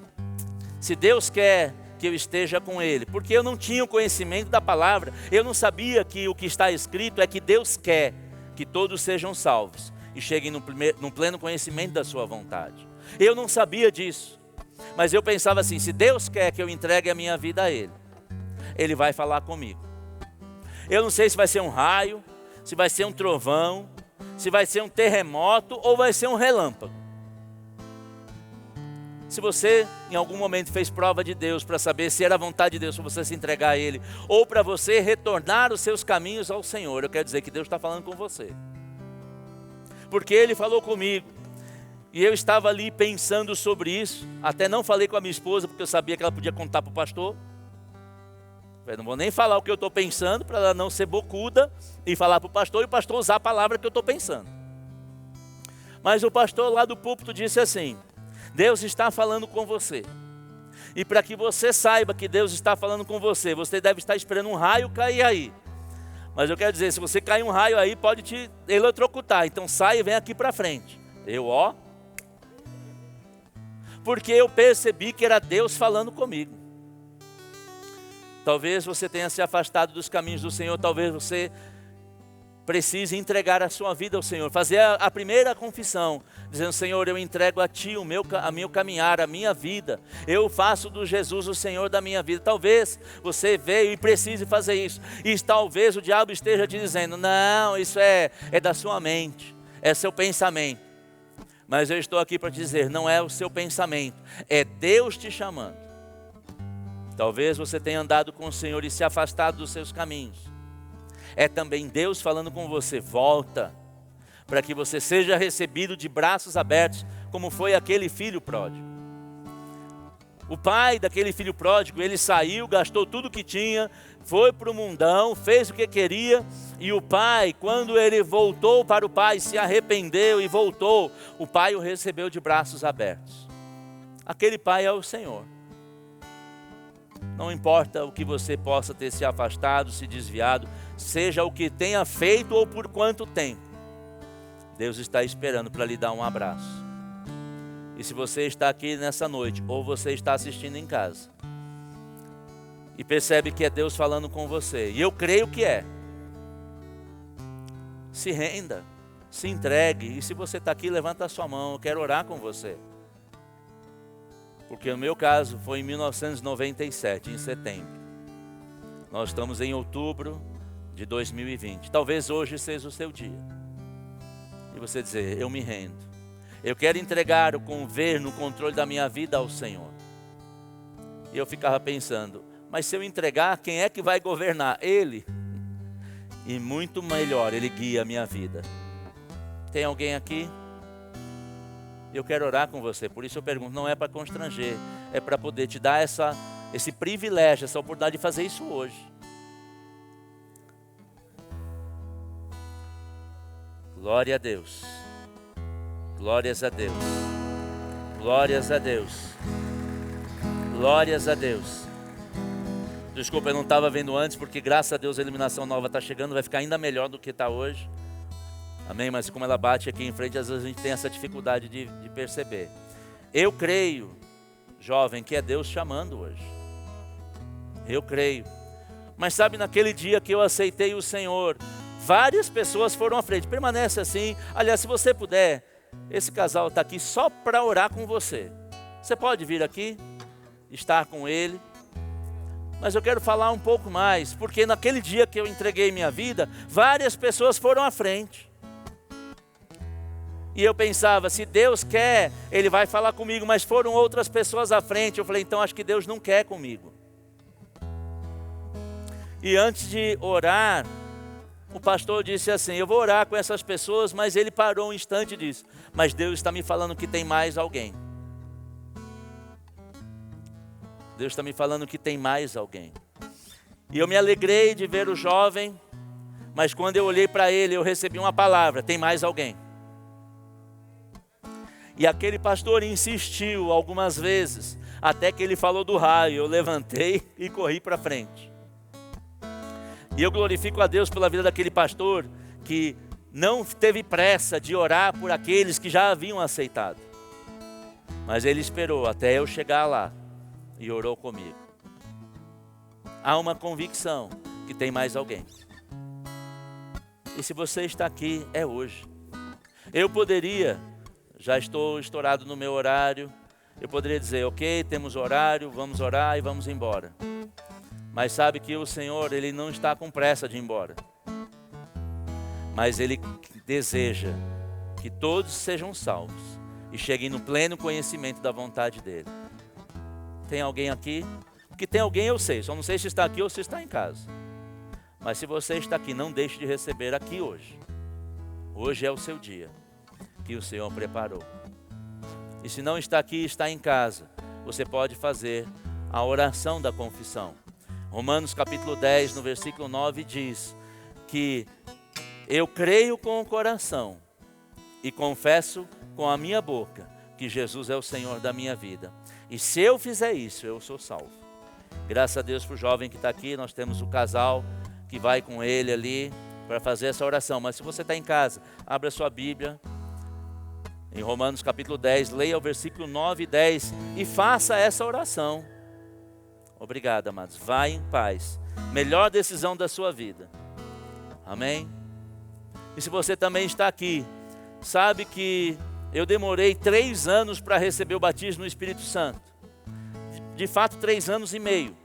se Deus quer que eu esteja com Ele, porque eu não tinha o conhecimento da palavra, eu não sabia que o que está escrito é que Deus quer que todos sejam salvos e cheguem no pleno conhecimento da sua vontade. Eu não sabia disso, mas eu pensava assim, se Deus quer que eu entregue a minha vida a Ele, Ele vai falar comigo. Eu não sei se vai ser um raio, se vai ser um trovão, se vai ser um terremoto ou vai ser um relâmpago. Se você em algum momento fez prova de Deus para saber se era a vontade de Deus para você se entregar a Ele, ou para você retornar os seus caminhos ao Senhor, eu quero dizer que Deus está falando com você. Porque Ele falou comigo, e eu estava ali pensando sobre isso, até não falei com a minha esposa, porque eu sabia que ela podia contar para o pastor. Eu não vou nem falar o que eu estou pensando, para ela não ser bocuda, e falar para o pastor, e o pastor usar a palavra que eu estou pensando. Mas o pastor lá do púlpito disse assim, Deus está falando com você. E para que você saiba que Deus está falando com você, você deve estar esperando um raio cair aí. Mas eu quero dizer, se você cair um raio aí, pode te eletrocutar. Então sai e vem aqui para frente. Porque eu percebi que era Deus falando comigo. Talvez você tenha se afastado dos caminhos do Senhor, talvez você precise entregar a sua vida ao Senhor, fazer a primeira confissão, dizendo, Senhor, eu entrego a Ti o meu caminhar, a minha vida, eu faço do Jesus o Senhor da minha vida. Talvez você veio e precise fazer isso, e talvez o diabo esteja te dizendo, não, isso é da sua mente, é seu pensamento. Mas eu estou aqui para te dizer, não é o seu pensamento, é Deus te chamando. Talvez você tenha andado com o Senhor e se afastado dos seus caminhos. É também Deus falando com você, volta, para que você seja recebido de braços abertos, como foi aquele filho pródigo. O pai daquele filho pródigo, ele saiu, gastou tudo que tinha, foi para o mundão, fez o que queria, e o pai, quando ele voltou para o pai, se arrependeu e voltou, o pai o recebeu de braços abertos. Aquele pai é o Senhor. Não importa o que você possa ter se afastado, se desviado, seja o que tenha feito ou por quanto tempo, Deus está esperando para lhe dar um abraço. E se você está aqui nessa noite, ou você está assistindo em casa, e percebe que é Deus falando com você, e eu creio que é, se renda, se entregue, e se você está aqui, levanta a sua mão, eu quero orar com você. Porque no meu caso foi em 1997, em setembro. Nós estamos em outubro de 2020. Talvez hoje seja o seu dia. E você dizer, eu me rendo. Eu quero entregar o governo, o controle da minha vida ao Senhor. E eu ficava pensando, mas se eu entregar, quem é que vai governar? Ele. E muito melhor, Ele guia a minha vida. Tem alguém aqui? Eu quero orar com você, por isso eu pergunto, não é para constranger, é para poder te dar esse privilégio, essa oportunidade de fazer isso hoje. Glória a Deus, glórias a Deus, glórias a Deus, glórias a Deus. Desculpa, eu não estava vendo antes, porque graças a Deus a iluminação nova está chegando, vai ficar ainda melhor do que está hoje. Amém? Mas como ela bate aqui em frente, às vezes a gente tem essa dificuldade de perceber. Eu creio, jovem, que é Deus chamando hoje. Eu creio. Mas sabe, naquele dia que eu aceitei o Senhor, várias pessoas foram à frente. Permanece assim. Aliás, se você puder, esse casal está aqui só para orar com você. Você pode vir aqui, estar com ele. Mas eu quero falar um pouco mais, porque naquele dia que eu entreguei minha vida, várias pessoas foram à frente. E eu pensava, se Deus quer, Ele vai falar comigo, mas foram outras pessoas à frente. Eu falei, então acho que Deus não quer comigo. E antes de orar, o pastor disse assim, eu vou orar com essas pessoas, mas ele parou um instante e disse, mas Deus está me falando que tem mais alguém. Deus está me falando que tem mais alguém. E eu me alegrei de ver o jovem, mas quando eu olhei para ele, eu recebi uma palavra, tem mais alguém. E aquele pastor insistiu algumas vezes, até que ele falou do raio. Eu levantei e corri para frente. E eu glorifico a Deus pela vida daquele pastor, que não teve pressa de orar por aqueles que já haviam aceitado. Mas ele esperou até eu chegar lá e orou comigo. Há uma convicção que tem mais alguém. E se você está aqui, é hoje. Eu poderia, já estou estourado no meu horário, eu poderia dizer, ok, temos horário, vamos orar e vamos embora. Mas sabe que o Senhor, Ele não está com pressa de ir embora. Mas Ele deseja que todos sejam salvos e cheguem no pleno conhecimento da vontade dEle. Tem alguém aqui? Porque tem alguém eu sei, só não sei se está aqui ou se está em casa. Mas se você está aqui, não deixe de receber aqui hoje. Hoje é o seu dia que o Senhor preparou. E se não está aqui, está em casa, você pode fazer a oração da confissão. Romanos capítulo 10, no versículo 9 diz que eu creio com o coração e confesso com a minha boca que Jesus é o Senhor da minha vida. E se eu fizer isso, eu sou salvo. Graças a Deus para o jovem que está aqui, nós temos o casal que vai com ele ali para fazer essa oração. Mas se você está em casa, abra a sua Bíblia em Romanos capítulo 10, leia o versículo 9 e 10 e faça essa oração. Obrigado, amados. Vá em paz. Melhor decisão da sua vida. Amém? E se você também está aqui, sabe que eu demorei 3 anos para receber o batismo no Espírito Santo. De fato, 3 anos e meio.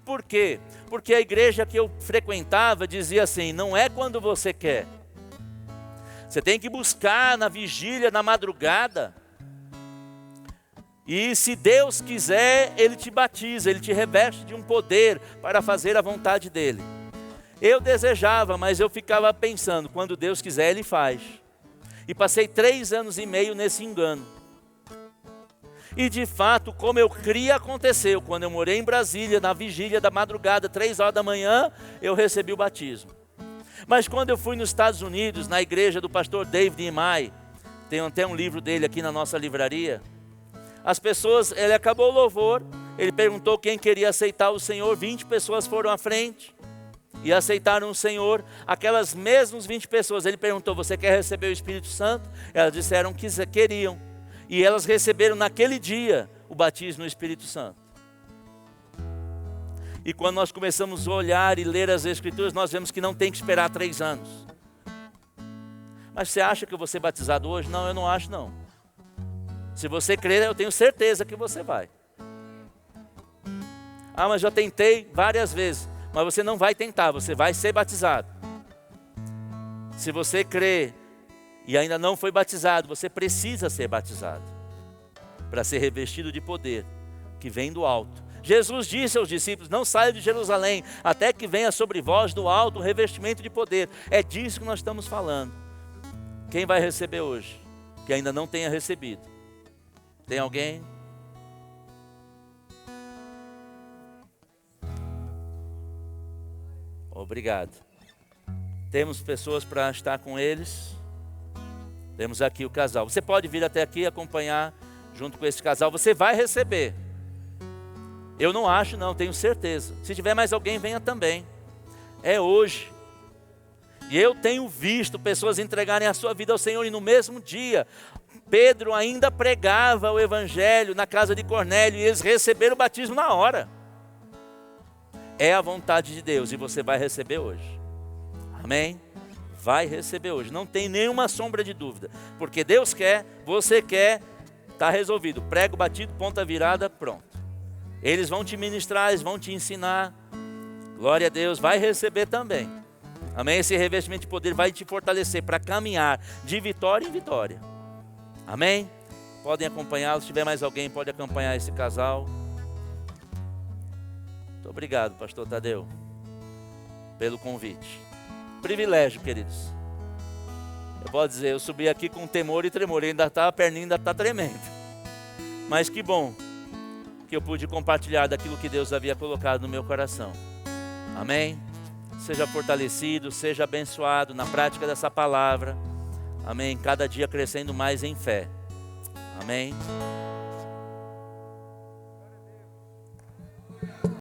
Por quê? Porque a igreja que eu frequentava dizia assim, não é quando você quer. Você tem que buscar na vigília, na madrugada. E se Deus quiser, Ele te batiza, Ele te reveste de um poder para fazer a vontade dEle. Eu desejava, mas eu ficava pensando, quando Deus quiser, Ele faz. E passei 3 anos e meio nesse engano. E de fato, como eu cria, aconteceu. Quando eu morei em Brasília, na vigília da madrugada, 3 horas da manhã, eu recebi o batismo. Mas quando eu fui nos Estados Unidos, na igreja do pastor David Imai, tem até um livro dele aqui na nossa livraria, as pessoas, ele acabou o louvor, ele perguntou quem queria aceitar o Senhor, 20 pessoas foram à frente e aceitaram o Senhor. Aquelas mesmas 20 pessoas, ele perguntou, você quer receber o Espírito Santo? Elas disseram que queriam. E elas receberam naquele dia o batismo no Espírito Santo. E quando nós começamos a olhar e ler as Escrituras, nós vemos que não tem que esperar 3 anos. Mas você acha que eu vou ser batizado hoje? Não, eu não acho não. Se você crer, eu tenho certeza que você vai. Ah, mas já tentei várias vezes. Mas você não vai tentar, você vai ser batizado. Se você crer e ainda não foi batizado, você precisa ser batizado para ser revestido de poder que vem do alto. Jesus disse aos discípulos, não saiam de Jerusalém até que venha sobre vós do alto o revestimento de poder. É disso que nós estamos falando. Quem vai receber hoje? Que ainda não tenha recebido. Tem alguém? Obrigado. Temos pessoas para estar com eles. Temos aqui o casal. Você pode vir até aqui acompanhar junto com esse casal. Você vai receber. Eu não acho, não, tenho certeza. Se tiver mais alguém, venha também. É hoje. E eu tenho visto pessoas entregarem a sua vida ao Senhor. E no mesmo dia, Pedro ainda pregava o Evangelho na casa de Cornélio. E eles receberam o batismo na hora. É a vontade de Deus e você vai receber hoje. Amém? Vai receber hoje. Não tem nenhuma sombra de dúvida. Porque Deus quer, você quer, está resolvido. Prego batido, ponta virada, pronto. Eles vão te ministrar, eles vão te ensinar. Glória a Deus, vai receber também. Amém? Esse revestimento de poder vai te fortalecer para caminhar de vitória em vitória. Amém? Podem acompanhá-lo. Se tiver mais alguém, pode acompanhar esse casal. Muito obrigado, pastor Tadeu, pelo convite. Privilégio, queridos. Eu posso dizer, eu subi aqui com temor e tremor. A perninha ainda está tremendo. Mas que bom que eu pude compartilhar daquilo que Deus havia colocado no meu coração. Amém? Seja fortalecido, seja abençoado na prática dessa palavra. Amém? Cada dia crescendo mais em fé. Amém?